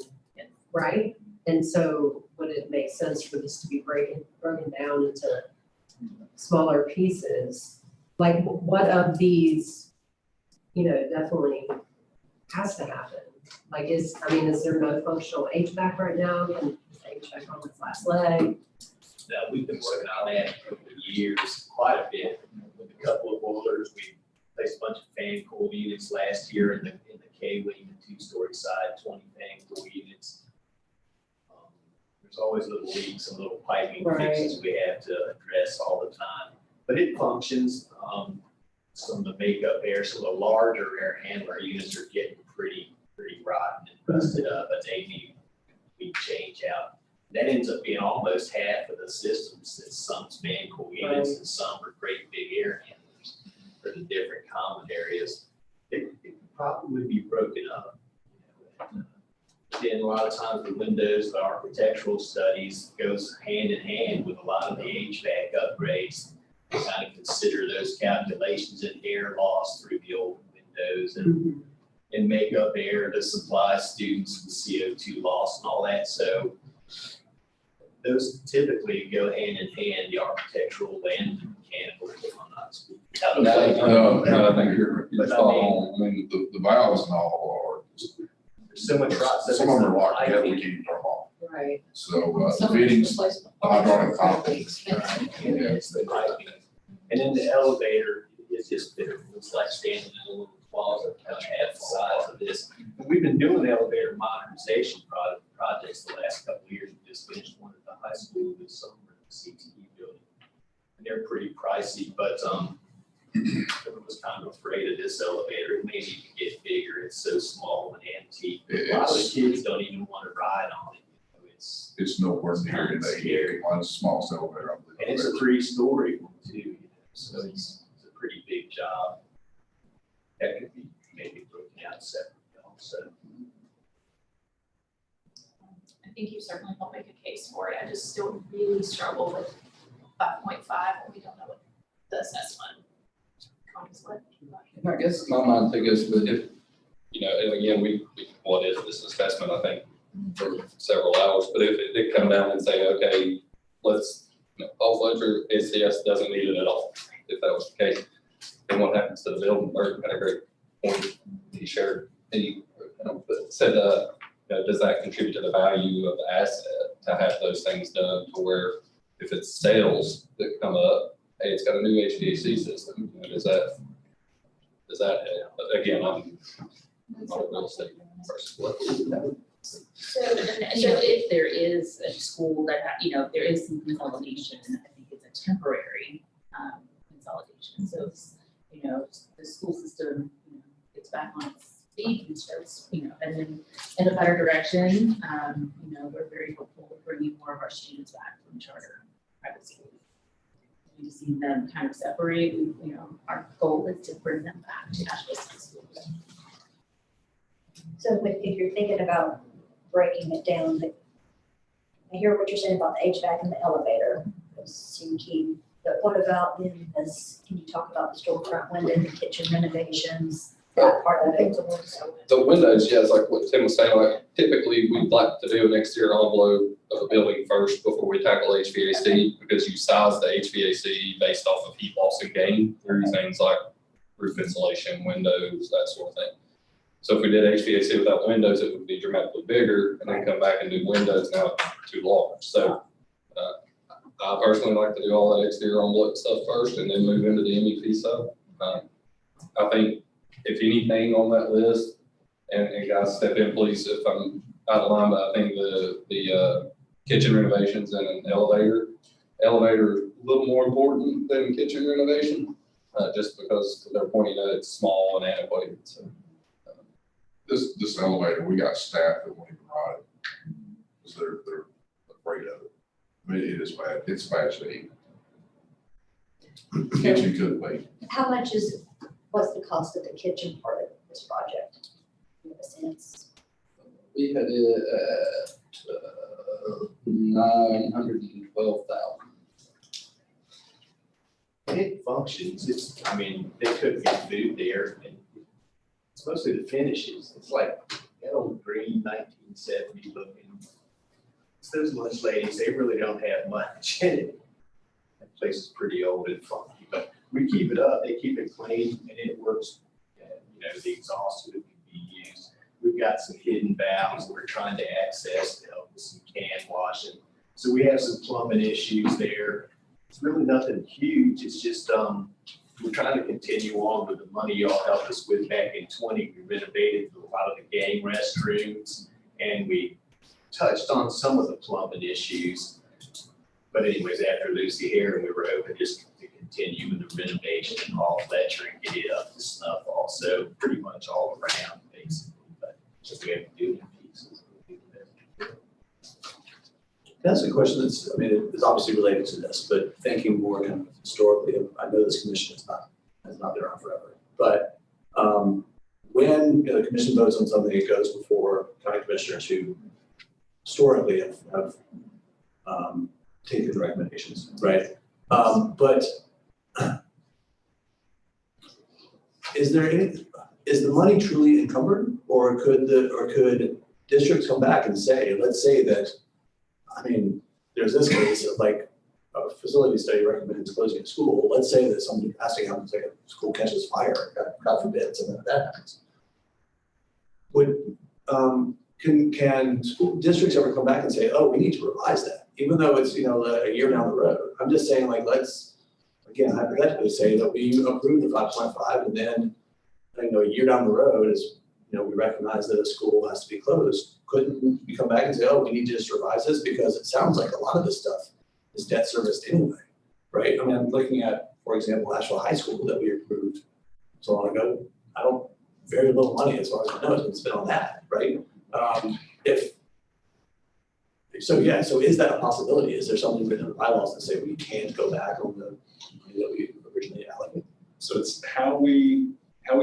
right? And so would it make sense for this to be broken down into smaller pieces? Like, what of these, definitely has to happen? Like, is there no functional HVAC right now? Can HVAC on its last leg? We've been working on that for years, quite a bit, with a couple of boilers. We placed a bunch of fan cool units last year in the K wing, the 2-story side, 20 fan cool units. There's always little leaks and little piping fixes we have to address all the time, but it functions. Some of the makeup air, some of the larger air handler units are getting pretty rotten and rusted up, but they need we change out. That ends up being almost half of the systems. That some's fan cool units and some are great big air handlers for the different common areas. It could probably be broken up. Then a lot of times the windows, the architectural studies goes hand in hand with a lot of the HVAC upgrades kind of consider those calculations and air loss through the old windows and make up air to supply students with CO2 loss and all that. So those typically go hand in hand, the architectural and the mechanical, if I'm not speaking. No, I think you're But I spot mean, on. I mean, the valves and all There's so much process. some of them are locked together, we can't even turn them off. Right. So, the Some fittings, replacement hydraulic parts are pump. expensive. And it's the piping. And then the elevator is just, it's like standing in a little closet, kind of half the size of this. And we've been doing elevator modernization projects the last couple of years. We just finished one at the high school this summer, the CTE building. And they're pretty pricey, but, everyone was kind of afraid of this elevator. It may need to get bigger. It's so small and antique. A lot of the kids don't even want to ride on it. You know, It's nowhere near in the one small elevator. And it's a 3-story one too, you know, so it's a pretty big job. That could be maybe broken out separately also. I think you certainly help make a case for it. I just still really struggle with 5.5 when we don't know what the assessment comes with. I guess my mind too is that if, you know, and again, we what is this assessment, I think, for several hours, but if it did come down and say, okay, let's, you know, Paul Fletcher, ACS doesn't need it at all, if that was the case, then what happens to the building? Bert had a great point he shared, he said, you know, does that contribute to the value of the asset to have those things done to where if it's sales that come up, hey, it's got a new HVAC system, you know, does that but again, I'm not a real estate person. So if there is a school that, you know, if there is some consolidation, I think it's a temporary consolidation. So it's, you know, the school system, you know, gets back on its feet and starts, you know, and in a better direction. You know, we're very hopeful of bringing more of our students back from charter private schools. We just see them kind of separate. You know, our goal is to bring them back to Asheville schools. So if you're thinking about breaking it down, I hear what you're saying about the HVAC and the elevator, those seem key. But what about then can you talk about the storefront window, the kitchen renovations, that part of it? The windows, yes, like what Tim was saying, like typically we'd like to do an exterior envelope of a building first before we tackle HVAC, because you size the HVAC based off of heat loss and gain through things like roof insulation, windows, that sort of thing. So if we did HVAC without windows, it would be dramatically bigger, and then come back and do windows, now it's too large. So I personally like to do all that exterior envelope stuff first and then move into the MEP side. I think if anything on that list, and guys step in please if I'm out of line, but I think the kitchen renovations and an elevator is a little more important than kitchen renovation, just because they're pointing at it's small and antiquated. So. This elevator, we got staff that won't even ride it, because they're afraid of it. I mean, it is bad, it's bad shape. The kitchen could wait. How much what's the cost of the kitchen part of this project? In a sense. We had it at $912,000. It functions, I mean, they cook good food there, and it's mostly the finishes. It's like that old green 1970 looking. It's those lunch ladies, they really don't have much in it. That place is pretty old and funky, but we keep it up, they keep it clean, and it works. You know, the exhaust would be used. We've got some hidden valves we're trying to access to help with some can washing. So we have some plumbing issues there. It's really nothing huge, it's just, we're trying to continue on with the money y'all helped us with back in 20. We renovated a lot of the game restrooms, and we touched on some of the plumbing issues. But anyways, after Lucy here, we were hoping just to continue with the renovation and Paul Fletcher and get it up to snuff also, pretty much all around basically. But just we have to do it in pieces. That's a question that's, I mean, it's obviously related to this, but thinking more kind of historically, I know this commission has not been around forever, but when the commission votes on something, it goes before county commissioners who historically have taken the recommendations, right? But is the money truly encumbered, or could districts come back and say, let's say that, I mean, there's this case of like a facility study recommends closing a school. Let's say that something drastic happens, like a school catches fire, God forbid, something like that happens. Can school districts ever come back and say, oh, we need to revise that, even though it's, a year down the road? I'm just saying, like, let's, again, hypothetically say that we approve the 5.5 and then, a year down the road is, we recognize that a school has to be closed. Couldn't we come back and say, oh, we need to just revise this? Because it sounds like a lot of this stuff is debt serviced anyway, right? I mean, I'm looking at, for example, Asheville High School that we approved so long ago. Very little money, as far as I know, has been spent on that, right? So is that a possibility? Is there something written in the bylaws that say we can't go back on the money that we originally allocated? So it's how we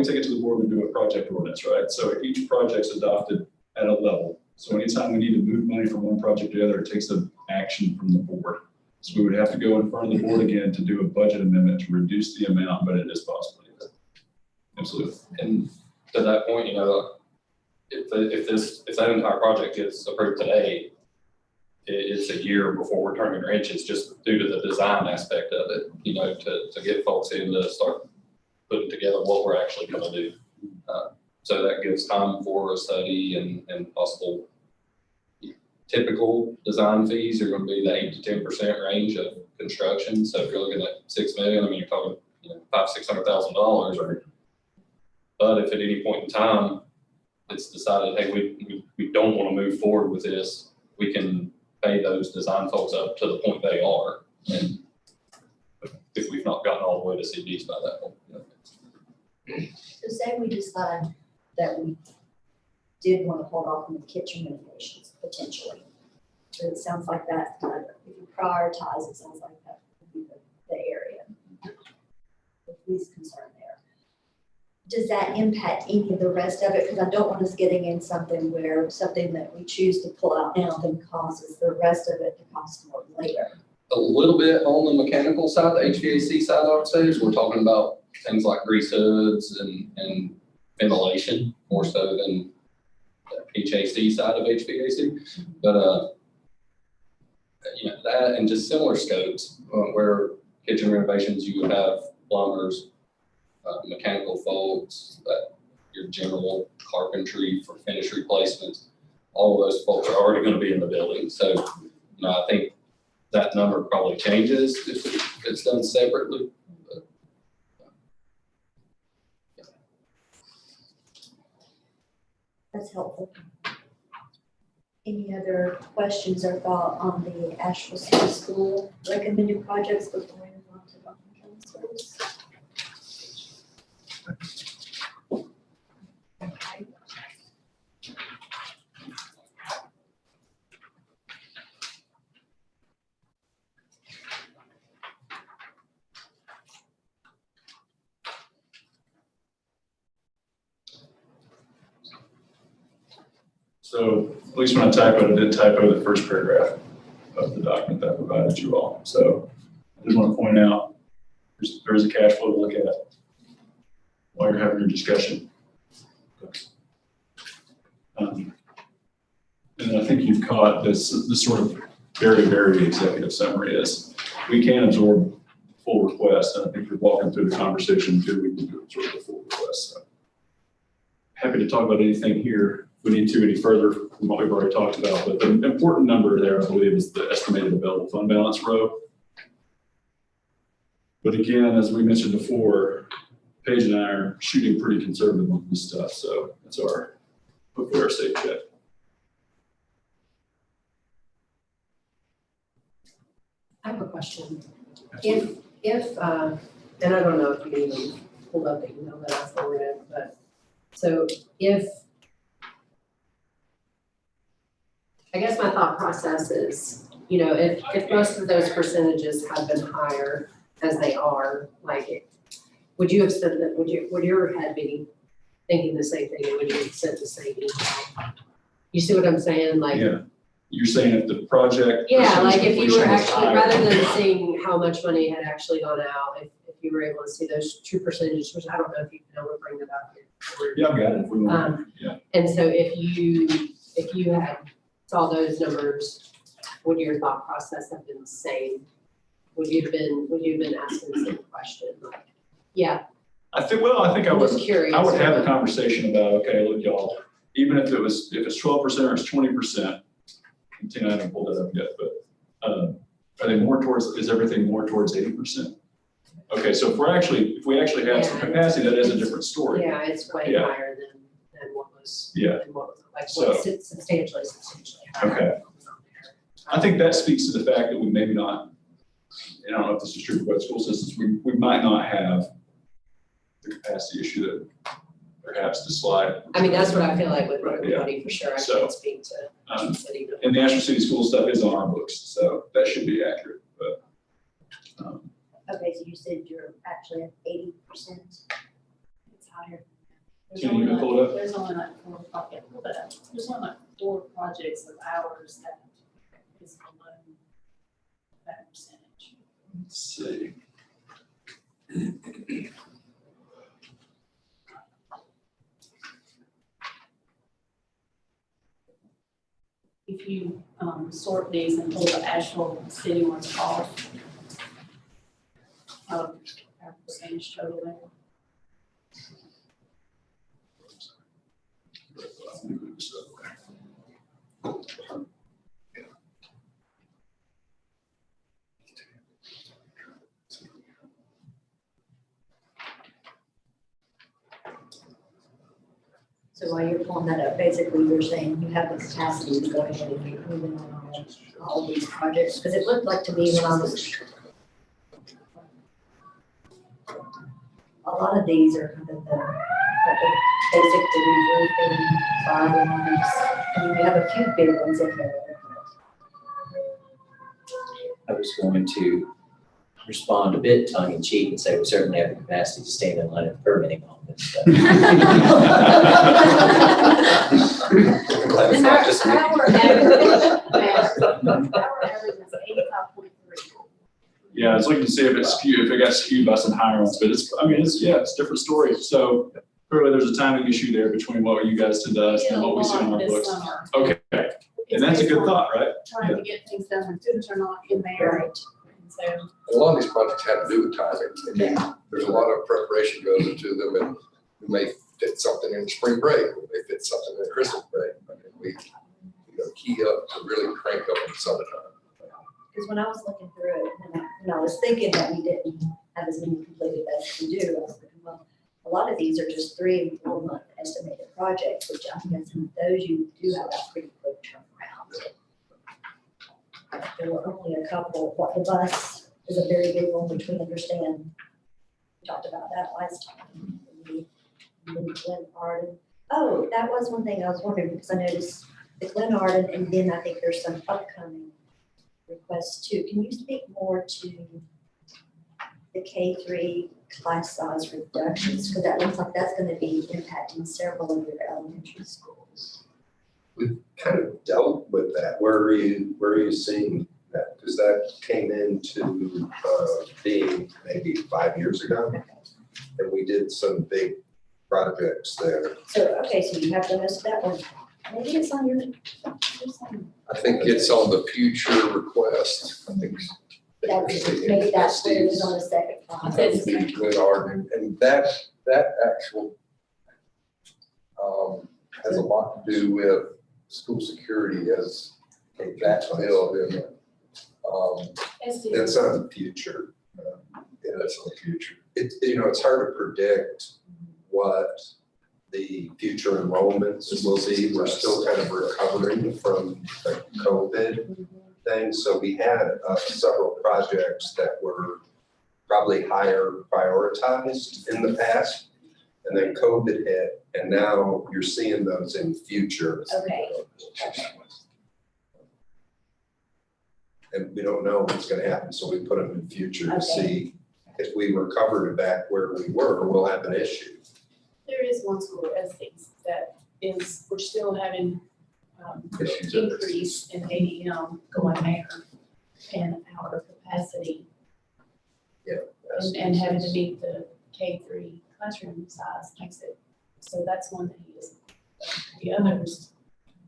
take it to the board and do a project ordinance, right? So each project's adopted at a level. So anytime we need to move money from one project to the other, it takes an action from the board. So we would have to go in front of the board again to do a budget amendment to reduce the amount, but it is possible. Absolutely. And to that point, if that entire project gets approved today, it's a year before we're turning wrenches just due to the design aspect of it, to get folks in to start putting together what we're actually gonna do. So that gives time for a study and possible typical design fees are gonna be the 8 to 10% range of construction. So if you're looking at $6 million, I mean, you're talking, $500,000-$600,000. But if at any point in time, it's decided, hey, we don't want to move forward with this, we can pay those design folks up to the point they are. And if we've not gotten all the way to CDs by that point. So say we decide that we did want to hold off on the kitchen renovations potentially. So it sounds like that, if you prioritize, it sounds like that would be the area. The least concern there. Does that impact any of the rest of it? Because I don't want us getting in something that we choose to pull out now then causes the rest of it to cost more later. A little bit on the mechanical side, the HVAC side, I would say, is we're talking about things like grease hoods and ventilation more so than the HAC side of HVAC. But, that and just similar scopes where kitchen renovations, you would have plumbers, mechanical folks, your general carpentry for finish replacements. All of those folks are already going to be in the building. So, I think that number probably changes if it's done separately. But, That's helpful. Any other questions or thought on the Asheville City School recommended projects before we move on to Buncombe County Schools? Okay. So at least when I typoed, I did typo the first paragraph of the document that I provided you all. So I just want to point out there is a cash flow to look at while you're having your discussion. And I think you've caught this sort of very, very executive summary is we can absorb full request. And I think you're walking through the conversation too. We can absorb the full request. So happy to talk about anything here. We need to any further from what we've already talked about, but the important number there, I believe, is the estimated available fund balance row. But again, as we mentioned before, Paige and I are shooting pretty conservative on this stuff, so that's hopefully our safe bet. I have a question. If and I don't know if you even pulled up the email that I forwarded, but so if I guess my thought process is, if most of those percentages have been higher as they are, would you have said that, would your head be thinking the same thing, and would you have sent the same email? You see what I'm saying? Yeah, you're saying if the project. Yeah, like if you were completion was actually, higher. rather than seeing how much money had actually gone out, if you were able to see those true percentages, which I don't know if you can ever bring that up here. Yeah, I've got it if we want. Yeah. And so if you had saw those numbers, would your thought process have been the same? Would you have been asking the same question? Like, yeah, I think I I'm would, just curious. I would have a conversation about, okay, look, y'all, even if it's 12% or it's 20%, Tina, I haven't pulled that up yet, but, are they more towards, is everything more towards 80%? Okay, so if we actually have some Yeah. capacity, that is a different story. Yeah, it's way Yeah. higher than what was. Yeah. Than what was, like, So- substantially higher. Okay. than what was on there. I think that speaks to the fact that we maybe not, and I don't know if this is true for both school systems, we might not have the capacity issue that perhaps the slide. I mean, that's what I feel like with Right, Broken yeah. County for sure. I So, can't speak to Um, city. And the Ashland City School stuff is on our books, so that should be accurate, but, Okay, so you said you're actually at 80%. It's higher. Can you pull it up? There's only like there's only like 4 projects of ours that is below that percentage. let's see. If you sort these and pull the actual city ones off of our percentage total there. So while you're pulling that up, basically you're saying you have the capacity to go ahead and get moving on all these projects, because it looked like to me when I was. A lot of these are kind of the basic roofing, fire alarms, and we have a few big ones in there. I was going to respond a bit tongue in cheek and say we certainly have the capacity to stand in line at the permitting office. But glad it's not just me. Our average is 85.3. Yeah, I was looking to see if it's skewed, if it got skewed by some higher ones, but it's a different story. So clearly there's a timing issue there between what you guys did to us and what we see on our This books. summer. Okay, and that's a good thought, right? Trying to get things done when students are not in there. And so, A lot of these projects have to do with timing. I mean, there's a lot of preparation goes into them, and we may fit something in spring break, we may fit something in Christmas break. I mean, we key up to really crank up in the summertime. Because when I was looking through it, and I was thinking that we didn't have as many completed as we do, I was thinking, well, a lot of these are just 3 and 4 month estimated projects, which I'm guessing those you do have a pretty quick turnaround. There were only a couple, what the bus is a very big one, which we understand. We talked about that last time. And then Glen Arden. Oh, that was one thing I was wondering, because I noticed the Glen Arden, and then I think there's some upcoming requests too. Can you speak more to the K-3 class size reductions? Because that looks like that's going to be impacting several of your elementary schools. We've kind of dealt with that. Where are you seeing that? Because that came into being maybe 5 years ago. And we did some big projects there. So, okay, so you have the most of that one. Maybe it's on your. I think it's on the future request. I think. Maybe that's what it is on the second slide. Good argument, and that actual has a lot to do with school security as that bill in it's on the future. Yeah, that's on the future. It's hard to predict what the future enrollments will be. We're still kind of recovering from the COVID thing. So we had several projects that were probably higher prioritized in the past. And then COVID hit, and now you're seeing those in future. Okay. And we don't know what's gonna happen, so we put them in future to Okay. see if we recover to back where we were, we'll have an issue. there is one school, Essex, that is, we're still having Issues. increase in ADM going there and our capacity. and having to meet the K-3 classroom size makes it, so that's one that he is. The others,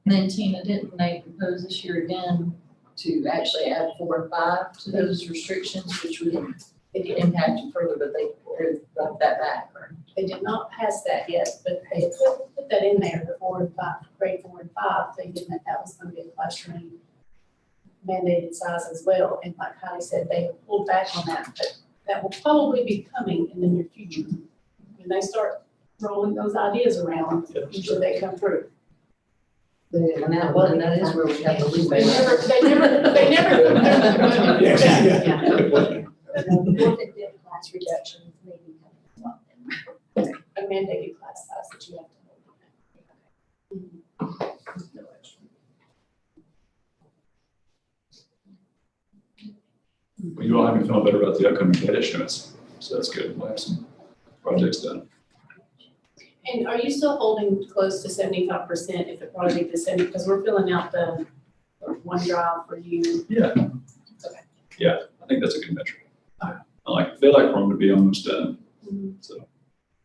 And then Tina, didn't they propose this year again to actually add 4 and 5 to those restrictions, which would impact it further, but they brought that back, or? they did not pass that yet, but they put that in there, the 4 and 5, grade 4 and 5, thinking that that was gonna be a classroom mandated size as well. And like Heidi said, they have pulled back on that, but that will probably be coming in the near future. When they start rolling those ideas around, usually they come through. And that is where we have the leeway. They never. Yeah. Forfeit class reductions maybe coming as well. A mandated class size that you have to hold. Well, you all have me feeling better about the upcoming debt issuance, so that's good. We'll have some projects done. And are you still holding close to 75% if the project is 70, because we're filling out the OneDrive for you? Yeah. Okay. Yeah, I think that's a good metric. They like Rome to be almost done, so.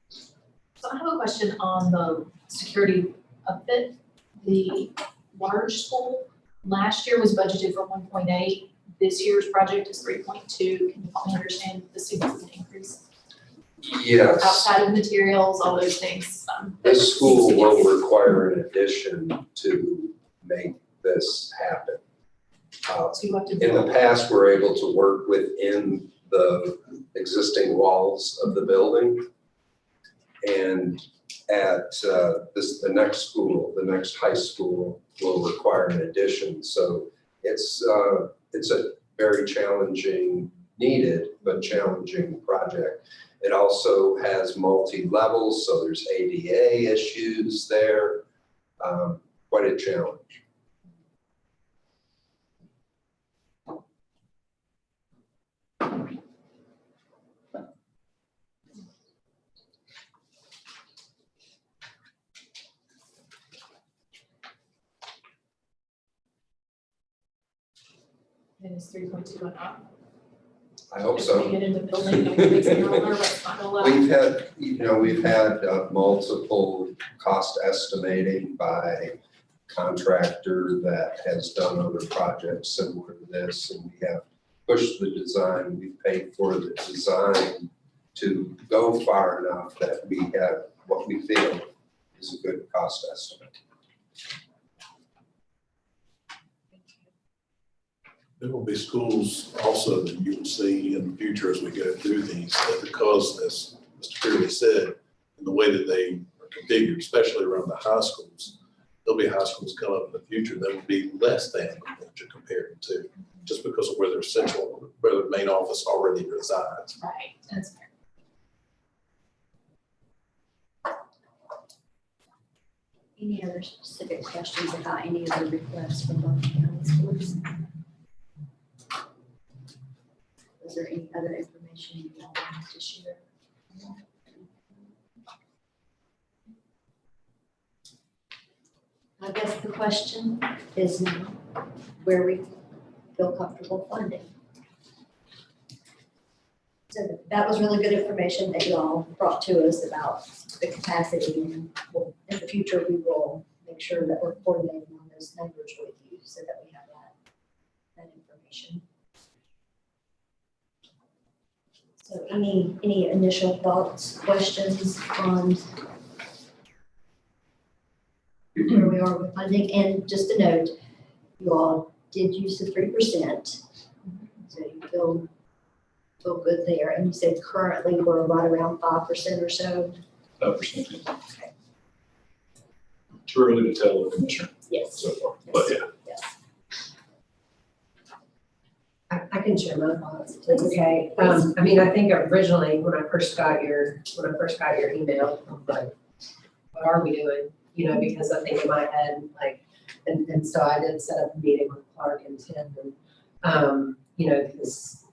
So I have a question on the security upfit. The large school, last year was budgeted for 1.8. This year's project is 3.2. Can you help me understand the significant increase? Yes, Outside of materials, all those things. this school will require an addition to make this happen. So you have to. In the past, we're able to work within the existing walls of the building. And at the next school, the next high school will require an addition. So it's a very challenging, needed, but challenging project. It also has multi-levels, so there's ADA issues there. Quite a challenge. And it's 3.2 and up. I hope As so. we get into building, it makes it a little nervous, not gonna lie. We've had multiple cost estimating by contractor that has done other projects similar to this, and we have pushed the design. We've paid for the design to go far enough that we have what we feel is a good cost estimate. There will be schools also that you will see in the future as we go through these, that because, as Mr. Fairley said, in the way that they are configured, especially around the high schools, there'll be high schools come up in the future that will be less than what you're comparing to, just because of where their central, where their main office already resides. Right, that's fair. Any other specific questions about any of the requests from Buncombe County Schools? Is there any other information you want to share? I guess the question is now where we feel comfortable funding. So that was really good information that you all brought to us about the capacity, and in the future, we will make sure that we're coordinating on those numbers with you so that we have that information. So any initial thoughts, questions on where we are with funding? And just a note, you all did use the 3%, so you feel good there. And you said currently we're right around 5% or so. 5%. Okay. Too early to tell the commissioner Yes. so far, but yeah. Yes. I can share my thoughts, if it's okay. I mean, I think originally when I first got your email, I was like, what are we doing? You know, because I think in my head, like, and so I did set up a meeting with Clark and Tim, and, you know, because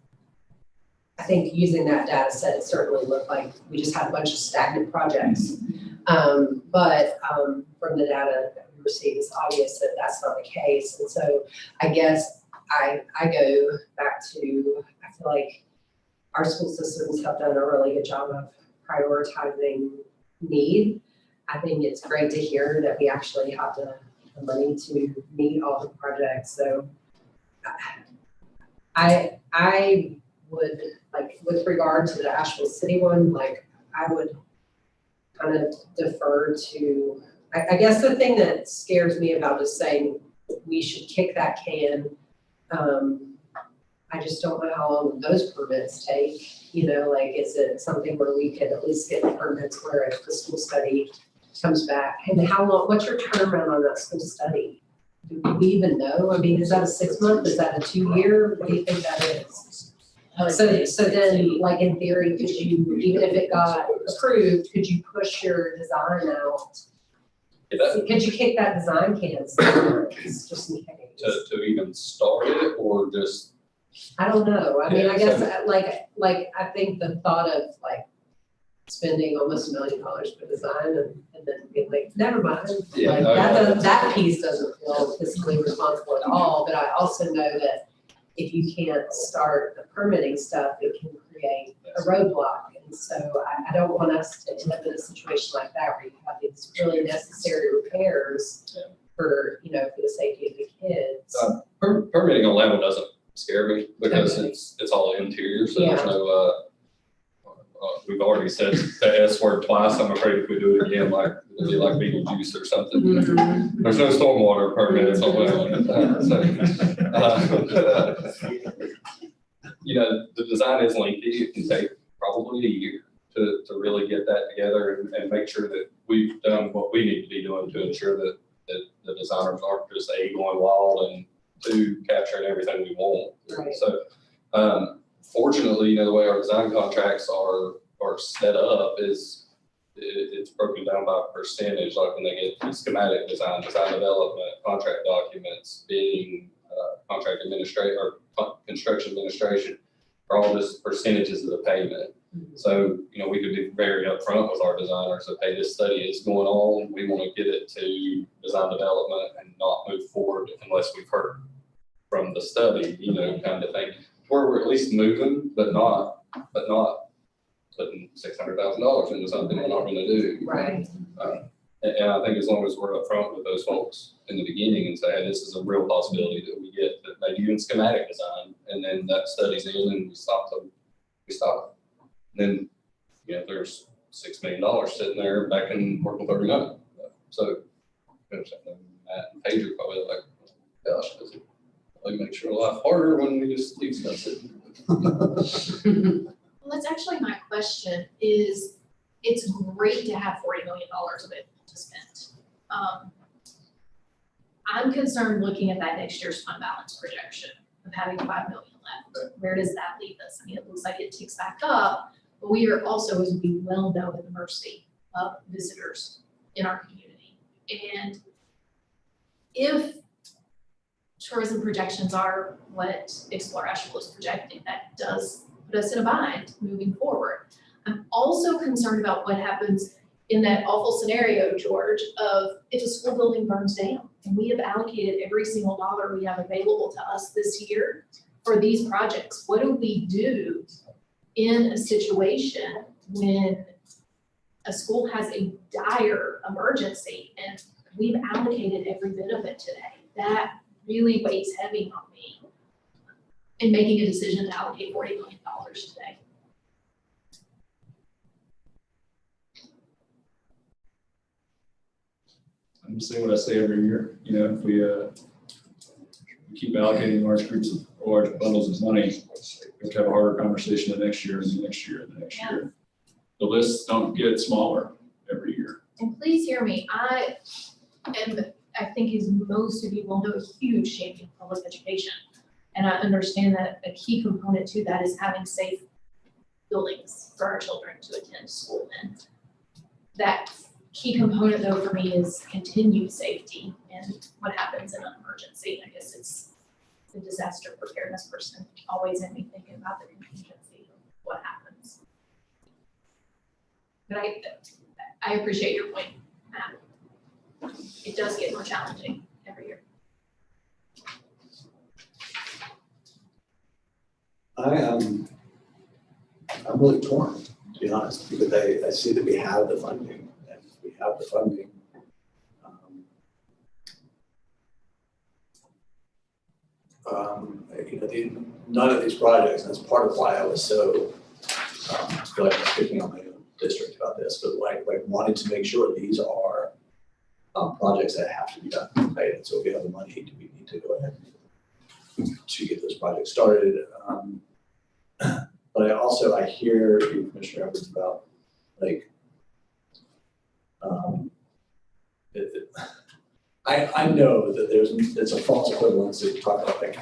I think using that data set, it certainly looked like we just had a bunch of stagnant projects. But from the data that we received, it's obvious that that's not the case. And so I guess I go back to, I feel like our school systems have done a really good job of prioritizing need. I think it's great to hear that we actually have the money to meet all the projects, so I would, like, with regard to the Asheville City one, like, I would kind of defer to, I guess the thing that scares me about just saying we should kick that can, I just don't know how long those permits take, you know, like, is it something where we could at least get the permits where if the school study comes back, and how long, what's your turnaround on that school study? Do we even know? I mean, is that a 6 month, is that a 2 year, what do you think that is? So then, like, in theory, could you, even if it got approved, could you push your design out? Could you kick that design can, just in case? To even start it, or just? I don't know, I mean, I Yeah, guess, so- like, I think the thought of, like, spending almost $1 million for design and then being like, never mind. Yeah, Like, no, that yeah. doesn't, that piece doesn't feel fiscally responsible at all, but I also know that if you can't start the permitting stuff, it can create a roadblock. And so I don't want us to end up in a situation like that where you have these really necessary repairs for, you know, for the safety of the kids. Permitting on level doesn't scare me, because Okay. it's all interior, so there's Yeah. no, we've already said the S word twice. I'm afraid if we do it again, like, it'll be like Beetlejuice or something. Mm-hmm. There's no stormwater permits on you know, the design is lengthy. It can take probably a year to really get that together and make sure that we've done what we need to be doing to ensure that the designers aren't just A, going wild, and 2, capturing everything we want. Right. So, fortunately, you know, the way our design contracts are set up is it's broken down by percentage, like when they get the schematic design development, contract documents, bidding, contract administrator, or construction administration, are all just percentages of the payment. So, you know, we could be very upfront with our designers, okay, this study is going on, we want to get it to design development and not move forward unless we've heard from the study, you know, kind of thing. Where we're at least moving, but not putting $600,000 into something we're not gonna do. Right. And I think as long as we're upfront with those folks in the beginning and say, hey, this is a real possibility that we get, that maybe even schematic design, and then that study's in and we stop. Then, you know, there's $6 million sitting there back in Oracle 39. So, Matt and Paige are probably like, gosh, does it really make sure life harder when we just leave stuff sitting? Well, that's actually my question, is it's great to have $40 million of it to spend. I'm concerned looking at that next year's fund balance projection of having $5 million left. Where does that leave us? I mean, it looks like it ticks back up, but we are also, as we well know, at the mercy of visitors in our community. And if tourism projections are what Explore Asheville is projecting, that does put us in a bind moving forward. I'm also concerned about what happens in that awful scenario, George, of if a school building burns down and we have allocated every single dollar we have available to us this year for these projects. What do we do in a situation when a school has a dire emergency and we've allocated every bit of it today? That really weighs heavy on me in making a decision to allocate $40 million today. I'm just saying what I say every year, you know, if we keep allocating large groups of, large bundles of money, we have to have a harder conversation the next year and the next year and the next year. The lists don't get smaller every year. And please hear me, I think as most of you will know, a huge champion of public education. And I understand that a key component to that is having safe buildings for our children to attend school in. That key component though for me is continued safety and what happens in an emergency. I guess it's the disaster preparedness person always in me thinking about the contingency of what happens. But I appreciate your point, Matt. It does get more challenging every year. really torn, to be honest, because I see that we have the funding, and if we have the funding. None of these projects, and that's part of why I was so, I feel like I'm speaking on my own district about this, but like wanting to make sure these are projects that have to be done, right? And so if we have the money, do we need to go ahead to get those projects started? But I hear you, Commissioner Evans, about like, I know that it's a false equivalency to talk about like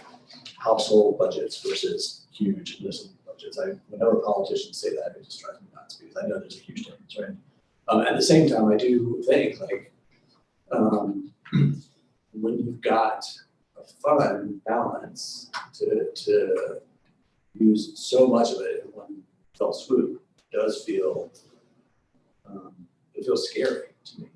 household budgets versus huge municipal budgets. Whenever politicians say that, it just drives me nuts because I know there's a huge difference, right? At the same time, I do think like, when you've got a fund balance to use so much of it in one fell swoop does feel, it feels scary to me.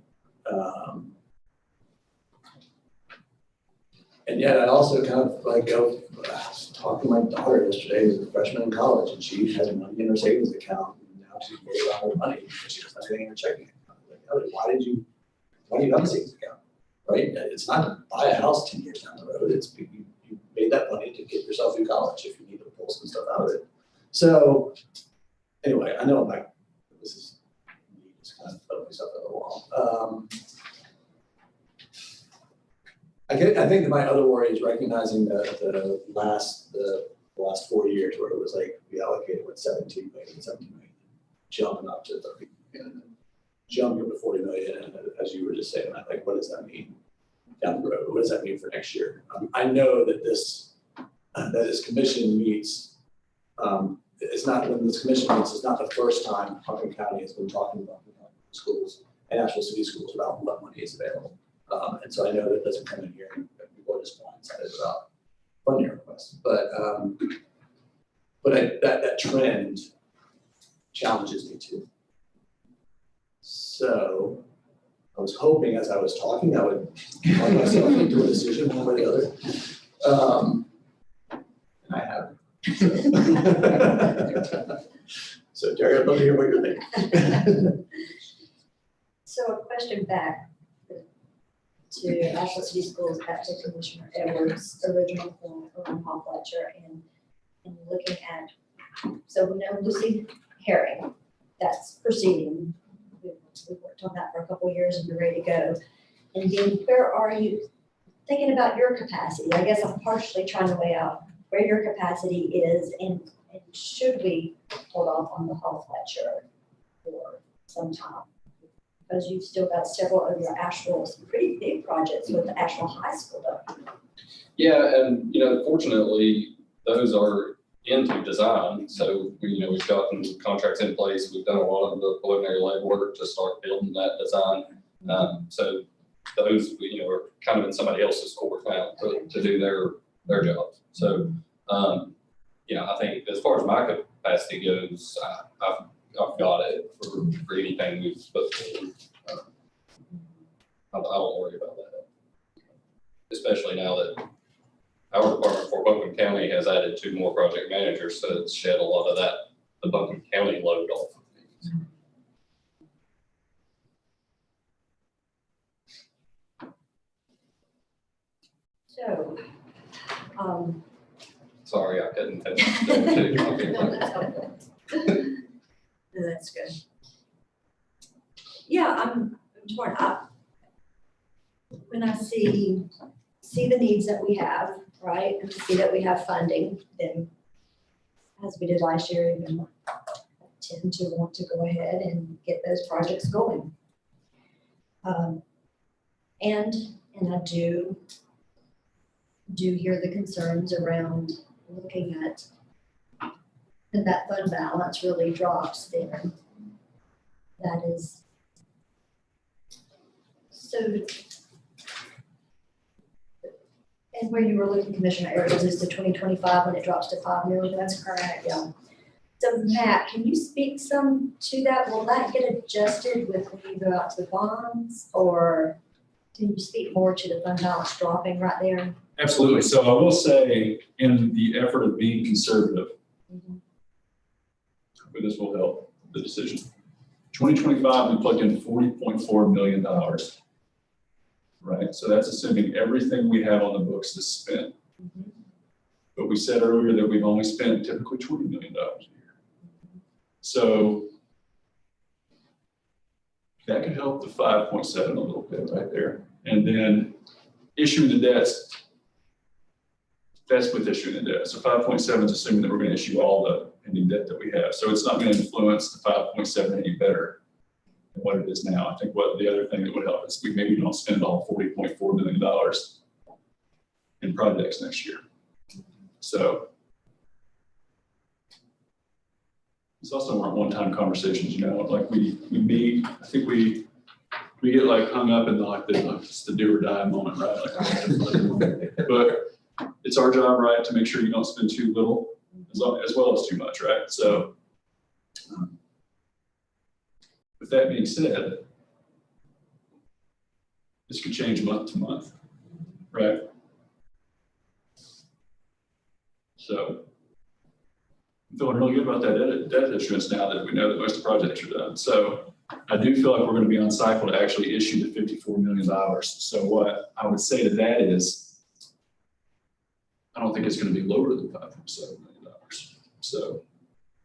And yet I also kind of like I was talking to my daughter yesterday, who's a freshman in college, and she has money in her savings account, and now she's worried about her money because she doesn't have anything in her checking account. Like, Ellie, why do you have a savings account, right? It's not to buy a house 10 years down the road. It's you made that money to get yourself through college if you need to pull some stuff out of it. So anyway, I know I'm like, this is me just kind of putting myself at the wall. I think that my other worry is recognizing that the last 4 years where it was like we allocated with 17 million, jumping up to 30 million, jumping up to 40 million, and as you were just saying, I'm like, what does that mean down the road? What does that mean for next year? I know that this commission meets. It's not when this commission meets. It's not the first time Putnam County has been talking about schools and Asheville City Schools about what money is available. And so I know that doesn't come in here and people are just blindsided about funding requests. But that trend challenges me too. So I was hoping as I was talking, I would talk myself into a decision one way or the other. And I haven't. So Jerry, I'd love to hear what you're thinking. So a question back to Asheville City Schools, back to Commissioner Edwards' original point around Paul Fletcher and looking at, so we know Lucy Herring, that's proceeding. We've worked on that for a couple of years and we're ready to go. And then where are you thinking about your capacity? I guess I'm partially trying to weigh out where your capacity is and should we hold off on the Paul Fletcher for some time? Because you've still got several of your Asheville, some pretty big projects with the Asheville High School though. Yeah, and fortunately, those are into design. So we've gotten contracts in place. We've done a lot of the preliminary legwork to start building that design. So those are kind of in somebody else's court now to do their job. So I think as far as my capacity goes, I've got it for anything we've put forward. I don't worry about that. Especially now that our department for Buncombe County has added 2 more project managers, so it's shed a lot of the Buncombe County load off of things. So, sorry, I couldn't finish. No, that's good. Yeah, I'm torn up. When I see the needs that we have, right, and see that we have funding, then as we did last year, even tend to want to go ahead and get those projects going. And I do hear the concerns around looking at that fund balance really drops there. That is so. And where you were looking, Commissioner Edwards, is to 2025 when it drops to 5 million. That's correct. Yeah. So Matt, can you speak some to that? Will that get adjusted with when you go out to the bonds, or can you speak more to the fund balance dropping right there? Absolutely. So I will say, in the effort of being conservative, but this will help the decision. 2025, we plugged in $40.4 million. Right, so that's assuming everything we have on the books is spent. But we said earlier that we've only spent typically $20 million a year. So that could help the 5.7 a little bit right there. And then issuing the debts, that's with issuing the debt. So 5.7 is assuming that we're going to issue all the pending debt that we have. So it's not going to influence the 5.7 any better than what it is now. I think what the other thing that would help is we maybe don't spend all $40.4 million in projects next year. So it's also aren't one-time conversations, you know, like we meet, I think we get like hung up in like it's the do or die moment, right? Like, but it's our job, right, to make sure you don't spend too little as well as too much, right? So with that being said, this could change month to month, right? So I'm feeling really good about that debt issuance now that we know that most of the projects are done. So I do feel like we're going to be on cycle to actually issue the $54 million. So what I would say to that is, I don't think it's going to be lower than $5.7 million. So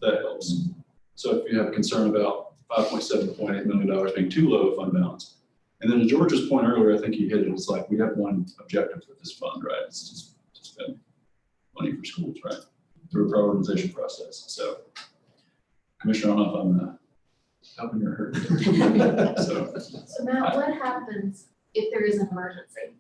that helps. So if you have a concern about $5.7.8 million being too low of fund balance, and then to George's point earlier, I think he hit it. It's like we have one objective with this fund, right? It's just to spend money for schools, right? Through a prioritization process. So, Commissioner, I don't know if I'm helping or hurting. So Matt, what happens if there is an emergency?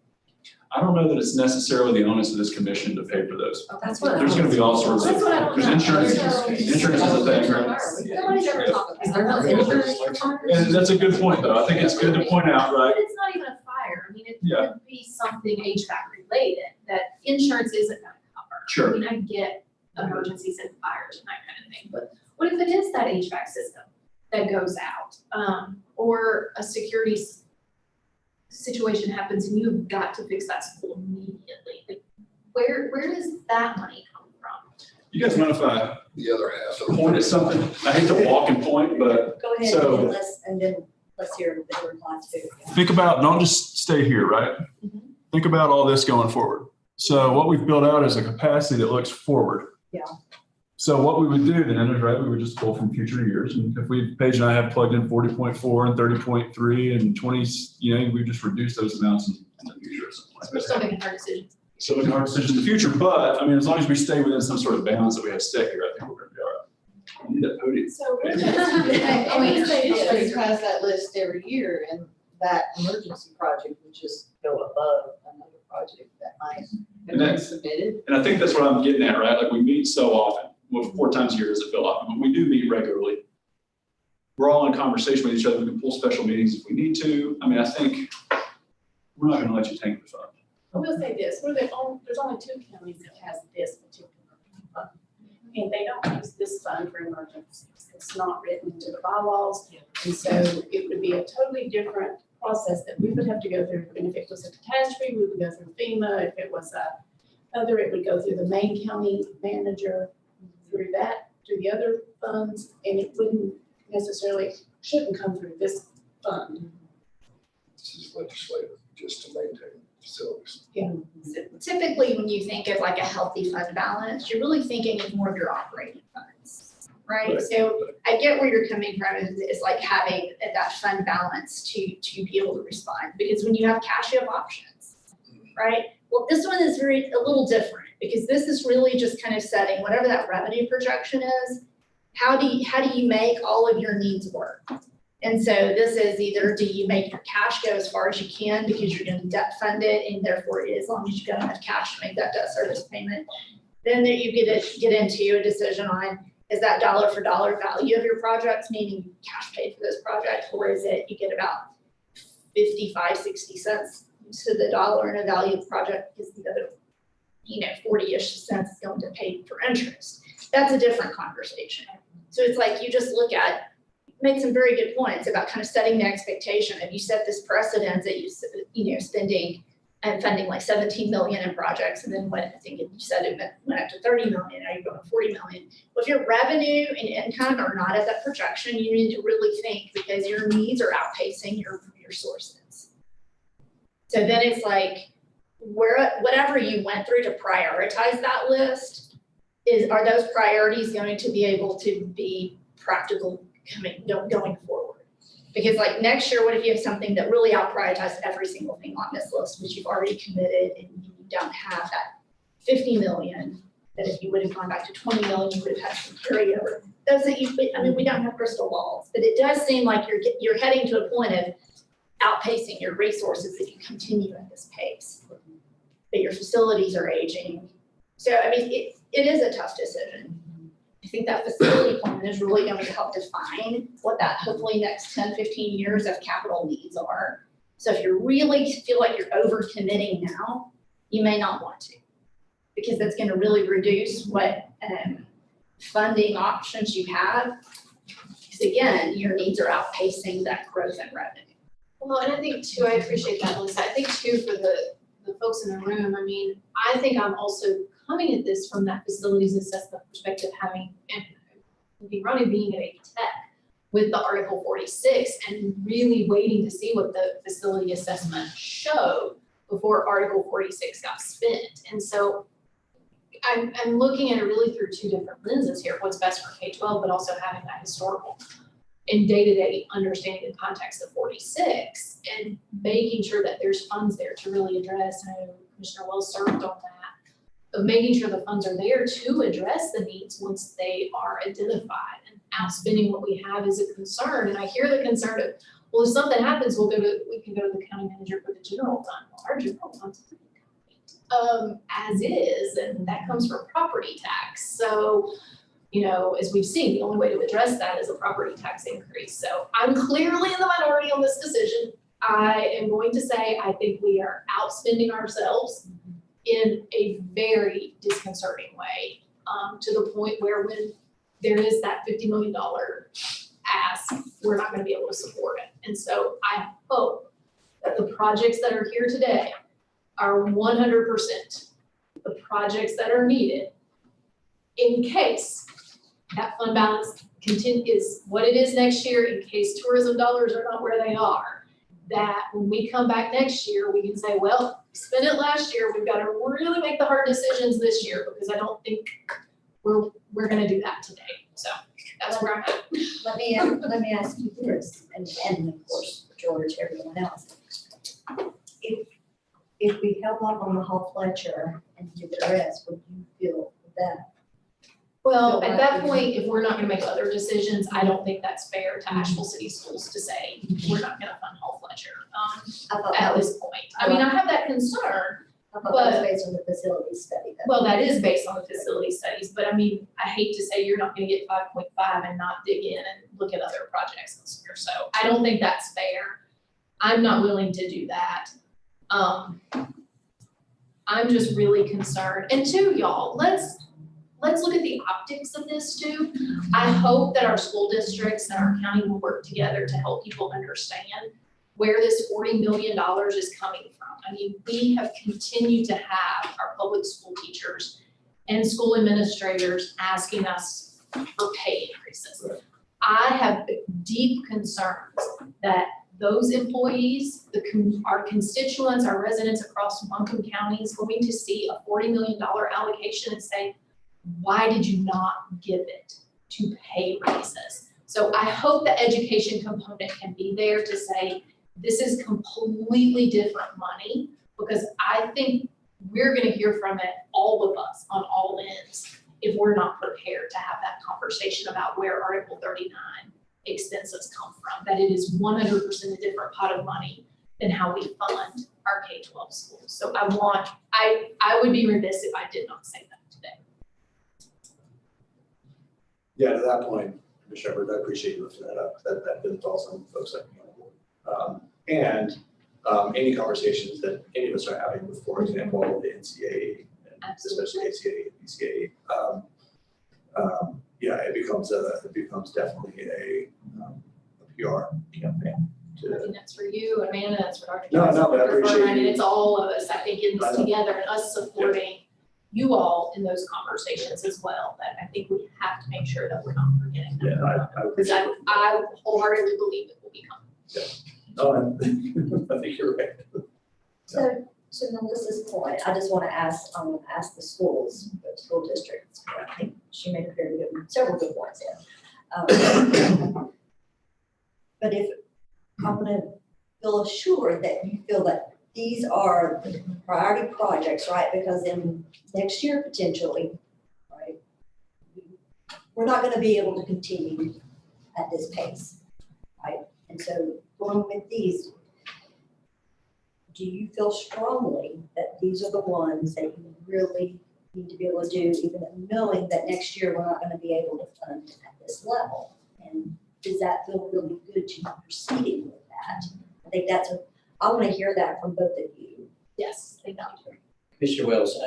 I don't know that it's necessarily the onus of this commission to pay for those. That's what. There's going to be all sorts of, That's what I don't there's know. insurance, So- insurance is a thing, right? Nobody's ever talked about. Is there no insurance for farmers? And that's a good point, though. I think it's good to point out, right? But it's not even a fire. I mean, it Yeah. could be something HVAC related that insurance isn't gonna cover. Sure. I mean, I get emergencies and fires and that kind of thing, but what if it is that HVAC system that goes out? Or a security situation happens and you've got to fix that school immediately. Like, where does that money come from? You guys mind if I The other half. point at something? I hate to walk and point, but Go ahead So- and then let's hear the reply too. think about, don't just stay here, right? Think about all this going forward. So what we've built out is a capacity that looks forward. Yeah. So what we would do then is, right, we would just pull from future years. And if Paige and I have plugged in 40.4 and 30.3 and 20, you know, we just reduce those amounts in the future or something like We're that. still making hard decisions. So making hard decisions in the future, but I mean, as long as we stay within some sort of balance that we have set here, I think we're gonna be all right. I need that podium. So we're And we say this has that list every year, and that emergency project would just go above another project that might have And been that's- submitted. And I think that's what I'm getting at, right? Like we meet so often, well, 4 times a year doesn't feel often, but we do meet regularly. We're all in conversation with each other. We can pull special meetings if we need to. I mean, I think we're not gonna let you tank the fund. I will say this, there's only 2 counties that has this particular fund. And they don't use this fund for emergencies. It's not written into the bylaws. And so it would be a totally different process that we would have to go through. And if it was a catastrophe, we would go through FEMA. If it was it would go through the main county manager, through the other funds. And it shouldn't come through this fund. This is legislative, just to maintain facilities. Typically, when you think of like a healthy fund balance, you're really thinking of more of your operating funds, right? Right. So I get where you're coming from, is like having that fund balance to be able to respond, because when you have cash, you have options, right? Well, this one is a little different, because this is really just kind of setting whatever that revenue projection is, how do you make all of your needs work? And so this is either, do you make your cash go as far as you can because you're going to debt fund it, and therefore as long as you've got enough cash to make that debt service payment, then there you get into a decision on, is that dollar for dollar value of your projects, meaning cash paid for this project, or is it you get about 55, 60 cents to the dollar in a value of the project because the other, 40-ish cents is going to pay for interest. That's a different conversation. So it's like you just look at, made some very good points about kind of setting the expectation. If you set this precedent that spending and funding like 17 million in projects, and then I think you said it went up to 30 million, now you're going 40 million. Well, if your revenue and income are not at that projection, you need to really think, because your needs are outpacing your sources. So then it's like, whatever you went through to prioritize that list, are those priorities going to be able to be practical going forward? Because like next year, what if you have something that really out-prioritizes every single thing on this list, which you've already committed, and you don't have that 50 million, that if you would have gone back to 20 million, you would have had some carryover. Those that we don't have crystal balls, but it does seem like you're heading to a point of outpacing your resources if you continue at this pace. But your facilities are aging. So, I mean, it is a tough decision. I think that facility plan is really going to help define what that hopefully next 10, 15 years of capital needs are. So if you really feel like you're overcommitting now, you may not want to, because that's going to really reduce what funding options you have. Because again, your needs are outpacing that growth in revenue. Well, and I think too, I appreciate that, Melissa. I think too, for the folks in the room, I mean, I think I'm also coming at this from that facilities assessment perspective, having and being at a tech with the Article 46 and really waiting to see what the facility assessment showed before Article 46 got spent. And so I'm looking at it really through two different lenses here, what's best for K-12, but also having that historical and day-to-day understanding the context of 46 and making sure that there's funds there to really address. I know Commissioner Wells served on that, of making sure the funds are there to address the needs once they are identified. And outspending what we have is a concern. And I hear the concern of, well, if something happens, we can go to the county manager for the general fund. Well, our general fund's as is, and that comes from property tax. So, you know, as we've seen, the only way to address that is a property tax increase. So I'm clearly in the minority on this decision. I am going to say, I think we are outspending ourselves in a very disconcerting way, to the point where when there is that $50 million ask, we're not going to be able to support it. And so I hope that the projects that are here today are 100% the projects that are needed in case that fund balance is what it is next year, in case tourism dollars are not where they are, that when we come back next year, we can say, well, we spent it last year, we've got to really make the hard decisions this year, because I don't think we're going to do that today. So that's where I'm at. Let me ask you this, and of course, George, everyone else. If we held off on the Hall Fletcher and did the rest, would you feel that? Well, at that point, if we're not gonna make other decisions, I don't think that's fair to Asheville City Schools to say, we're not gonna fund Hall Fletcher, at this point. I mean, I have that concern. I thought that was based on the facility study. Well, that is based on the facility studies, but I mean, I hate to say you're not gonna get 5.5 and not dig in and look at other projects this year. So I don't think that's fair. I'm not willing to do that. I'm just really concerned. And two, y'all, let's look at the optics of this too. I hope that our school districts and our county will work together to help people understand where this $40 million is coming from. I mean, we have continued to have our public school teachers and school administrators asking us for pay increases. I have deep concerns that those employees, our constituents, our residents across Buncombe County is going to see a $40 million allocation and say, why did you not give it to pay raises? So I hope the education component can be there to say, this is completely different money, because I think we're gonna hear from it, all of us, on all ends, if we're not prepared to have that conversation about where Article 39 expenses come from, that it is 100% a different pot of money than how we fund our K-12 schools. So I would be remiss if I did not say that today. Yeah, to that point, Ms. Shepherd, I appreciate you lifting that up. That builds also on folks like me on board. And any conversations that any of us are having with, for example, the NCAA, and especially ACA and BCA, yeah, it becomes definitely a PR campaign I think that's for you, Amanda, that's for Dr. No, Johnson. no, but I for appreciate Fern. you. It's all of us, I think, in I this know. together and us supporting you all in those conversations as well, that I think we have to make sure that we're not forgetting. Yeah, I Because appreciate it. I wholeheartedly believe it will become. No, I think you're right. So, to Melissa's point, I just want to ask the schools, the school districts. I think she made several good points there. But if, I'm gonna feel assured that you feel that these are the priority projects, right? Because in next year potentially, right? We're not gonna be able to continue at this pace, right? And so going with these, do you feel strongly that these are the ones that you really need to be able to do, even knowing that next year we're not gonna be able to fund at this level? And does that feel really good to you proceeding with that? I think I wanna hear that from both of you. Yes, thank you. Mr. Wells,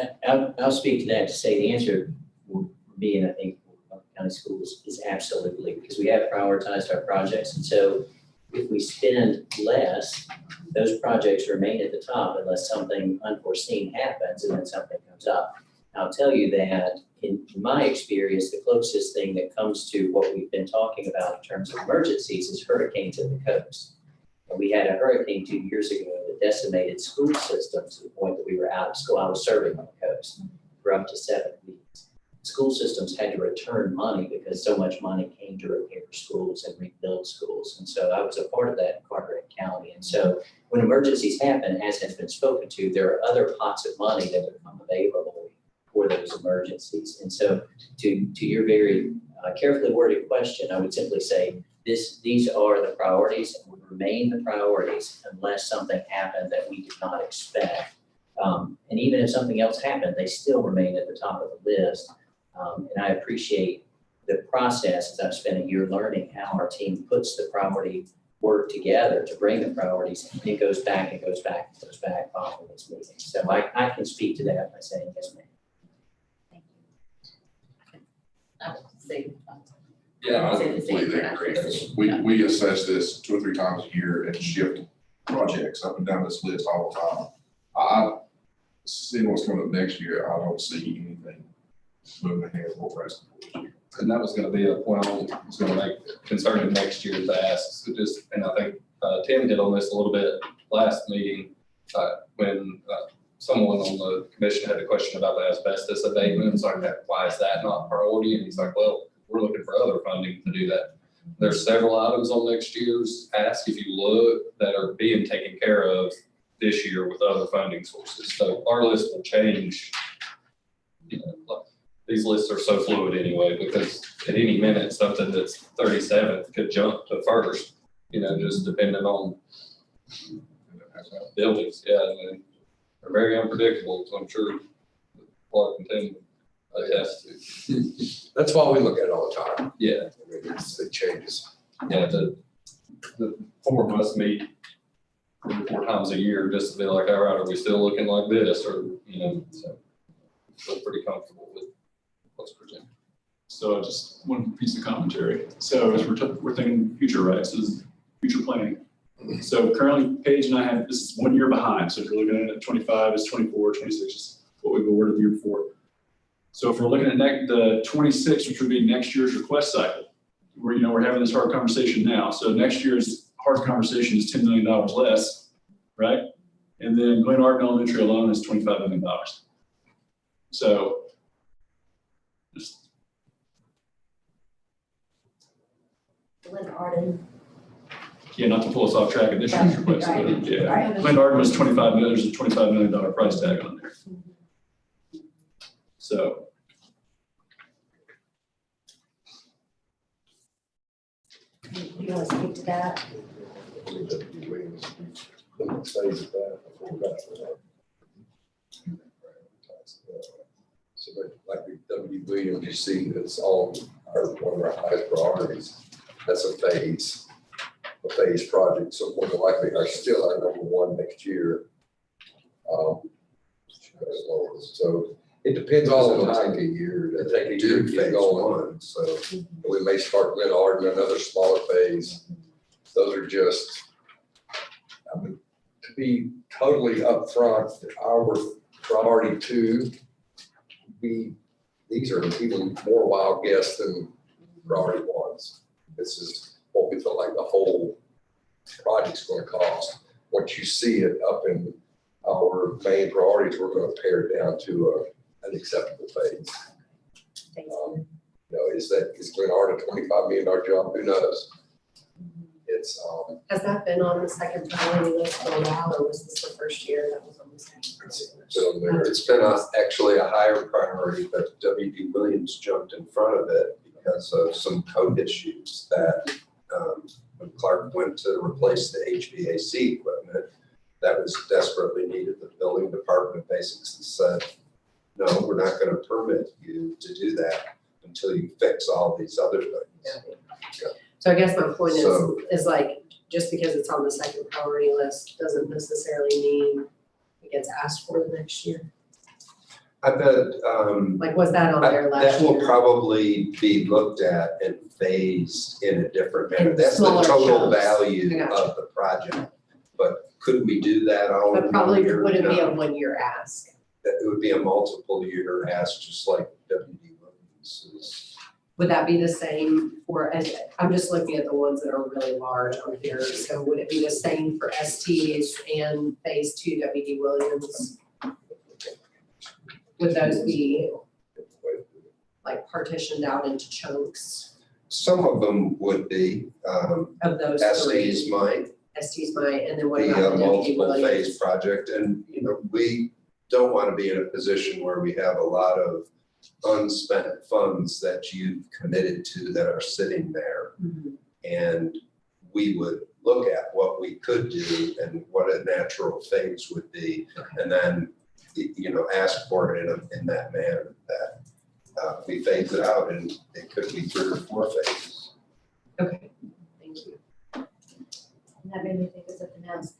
I'll speak to that to say the answer for me, and I think for Buncombe County Schools, is absolutely, because we have prioritized our projects. And so if we spend less, those projects remain at the top unless something unforeseen happens and then something comes up. I'll tell you that in my experience, the closest thing that comes to what we've been talking about in terms of emergencies is hurricanes in the coast. And we had a hurricane 2 years ago that decimated school systems to the point that we were out of school. I was serving on the coast for up to 7 weeks. School systems had to return money because so much money came to repair schools and rebuild schools. And so I was a part of that in Carteret County. And so when emergencies happen, as has been spoken to, there are other pots of money that become available for those emergencies. And so to your very carefully worded question, I would simply say these are the priorities and would remain the priorities unless something happened that we did not expect. And even if something else happened, they still remain at the top of the list. And I appreciate the process, as I've spent a year learning how our team puts the priority work together to bring the priorities, and it goes back, it goes back, it goes back following this meeting. So I can speak to that by saying yes, ma'am. I would say, Yeah, I Say the same completely thing. agree. We assess this 2 or 3 times a year and shift projects up and down this list all the time. I see what's coming up next year. I don't see anything moving ahead for rest of this year. And that was gonna be a point I was gonna make concerning next year's asks. So just, and I think Tim hit on this a little bit last meeting, when someone on the commission had a question about the asbestos abatements, like, why is that not a priority? And he's like, well, we're looking for other funding to do that. There's several items on next year's ask, if you look, that are being taken care of this year with other funding sources. So our list will change. You know, these lists are so fluid anyway, because at any minute, something that's 37th could jump to first, you know, just depending on buildings. Yeah, and they're very unpredictable, so I'm sure Clark can tell you. That's why we look at it all the time. Yeah, I mean, it changes. yeah, the 4 of us meet 3 or 4 times a year just to be like, all right, are we still looking like this? Or, you know, so feel pretty comfortable with what's presented. So just one piece of commentary. So as we're thinking future, right? So this is future planning. So currently Paige and I have, this is 1 year behind. So if you're looking at 25, it's 24, 26 is what we've awarded the year before. So if we're looking at the 26, which would be next year's request cycle, we're having this hard conversation now. So next year's hard conversation is $10 million less, right? And then Glen Arden Elementary alone is $25 million. So just Glen Arden, yeah, not to pull us off track of this year's request, but Right. yeah. Right. Glen Arden was 25 million, there's a $25 million price tag on there. So. you want to speak to that? So like W. Williams, you see, it's all one of our highest priorities. That's a phase project. So more than likely, still our number 1 next year. So it depends all on the time of year to take a year to get going. So we may start Glen Arden, another smaller phase. Those are just To be totally upfront, our priority two, these are even more wild guess than priority ones. This is what we feel like the whole project's gonna cost. Once you see it up in our main priorities, we're gonna pare it down to an acceptable phase. Is Glenard a $25 million job? Who knows? It's, Has that been on the second priority list for a while, or was this the first year that was on the second priority list? it's been actually a higher priority, but W.D. Williams jumped in front of it because of some code issues that when Clark went to replace the HVAC equipment that was desperately needed, the building department basically said, no, we're not gonna permit you to do that until you fix all these other things. So I guess my point So- is like, just because it's on the second priority list doesn't necessarily mean it gets asked for the next year. I bet, Like, was that on there last year? that will probably be looked at and phased in a different manner. In That's the smaller total chunks. value I gotcha. of the project. But could we do that all in But one probably year? wouldn't be a No. one-year ask. It would be a multiple year ask, just like W.D. Williams is. Would that be the same for, I'm just looking at the ones that are really large on here, so would it be the same for STs and phase two W.D. Williams? Would those be like partitioned out into chunks Some of them would be, of those three? SDs might STs might, and then what be about a the W.D. multiple phase Williams? project. And, we don't want to be in a position where we have a lot of unspent funds that you've committed to that are sitting there. Mhm. And we would look at what we could do and what a natural phase would be. And then, ask for it in that manner that we phase it out, and it could be 3 or 4 phases. Okay, thank you. And that made me think of something else.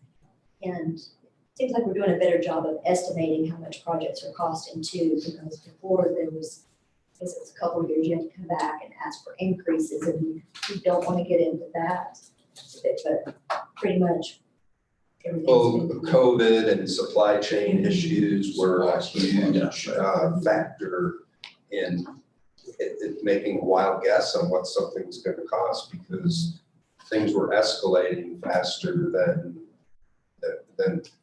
And it seems like we're doing a better job of estimating how much projects are costing too, because before there was, I guess it was a couple of years, you had to come back and ask for increases, and we don't want to get into that. But pretty much everything's Well, been- COVID and supply chain issues were a huge factor in it making a wild guess on what something's gonna cost, because things were escalating faster than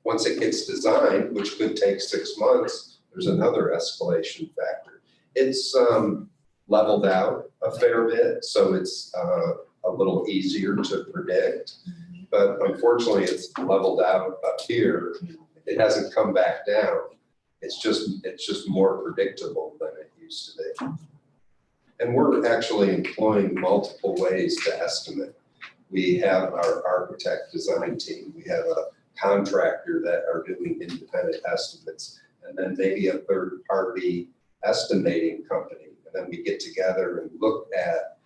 once it gets designed, which could take 6 months, there's another escalation factor. It's leveled out a fair bit, so it's a little easier to predict. But unfortunately, it's leveled out up here. It hasn't come back down. It's just more predictable than it used to be. And we're actually employing multiple ways to estimate. We have our architect design team. We have a contractor that are doing independent estimates, and then maybe a third party estimating company. And then we get together and look at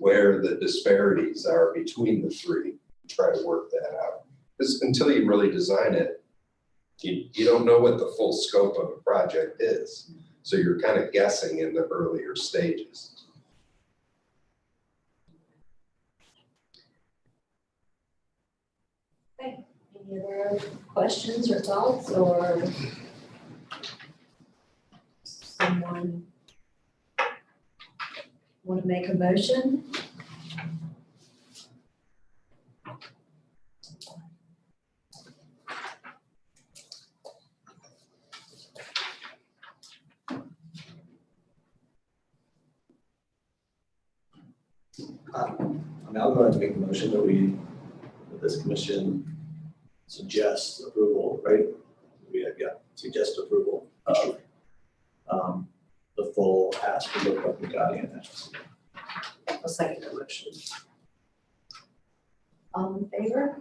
where the disparities are between the three, try to work that out. Because until you really design it, you don't know what the full scope of a project is. So you're kind of guessing in the earlier stages. Okay, any other questions or thoughts, or someone want to make a motion? I'm going to make a motion that this commission suggests approval, right? Suggest approval of the full ask for the Brooklyn Guardian. I'll second that motion. All in favor?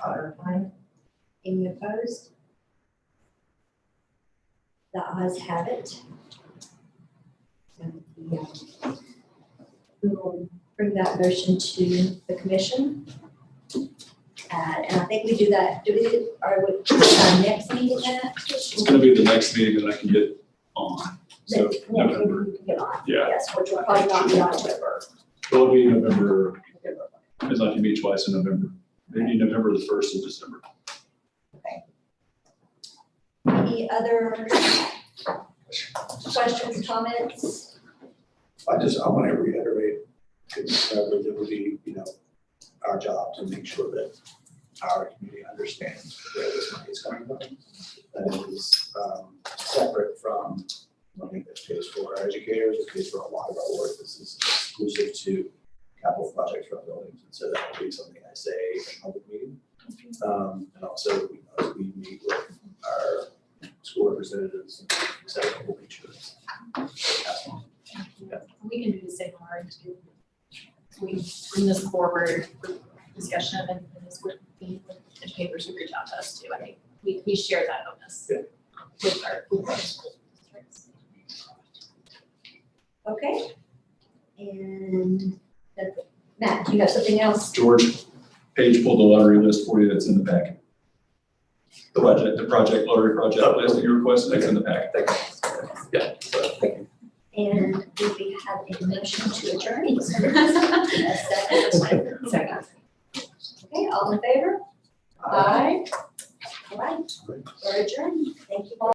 Aye. Any opposed? The ayes have it. And we will bring that motion to the commission. And I think we do that, our next meeting that? It's gonna be the next meeting that I can get on, so November, yeah. Yes, which will probably not be October. It'll be November, depends on if you meet twice in November, maybe November the 1st of December. Any other questions, comments? I want to reiterate, that it would be, our job to make sure that our community understands where this money is coming from. That it is separate from money that pays for our educators, it pays for a lot of our work. This is exclusive to capital projects for our buildings. And so that will be something I say in public meeting. And also, as we meet with our school representatives, et cetera, we'll make sure that's passed on. We can do the same on our end too. We bring this forward for discussion and this would be with educators who reach out to us too. I think we share that onus with our school districts. Okay. And Matt, do you have something else? George, Paige pulled the lottery list for you that's in the packet. The project lottery project list that you requested, that's in the packet. Yeah, so, thank you. And do we have a motion to adjourn? Second. Okay, all in favor? Aye. All right, we're adjourned.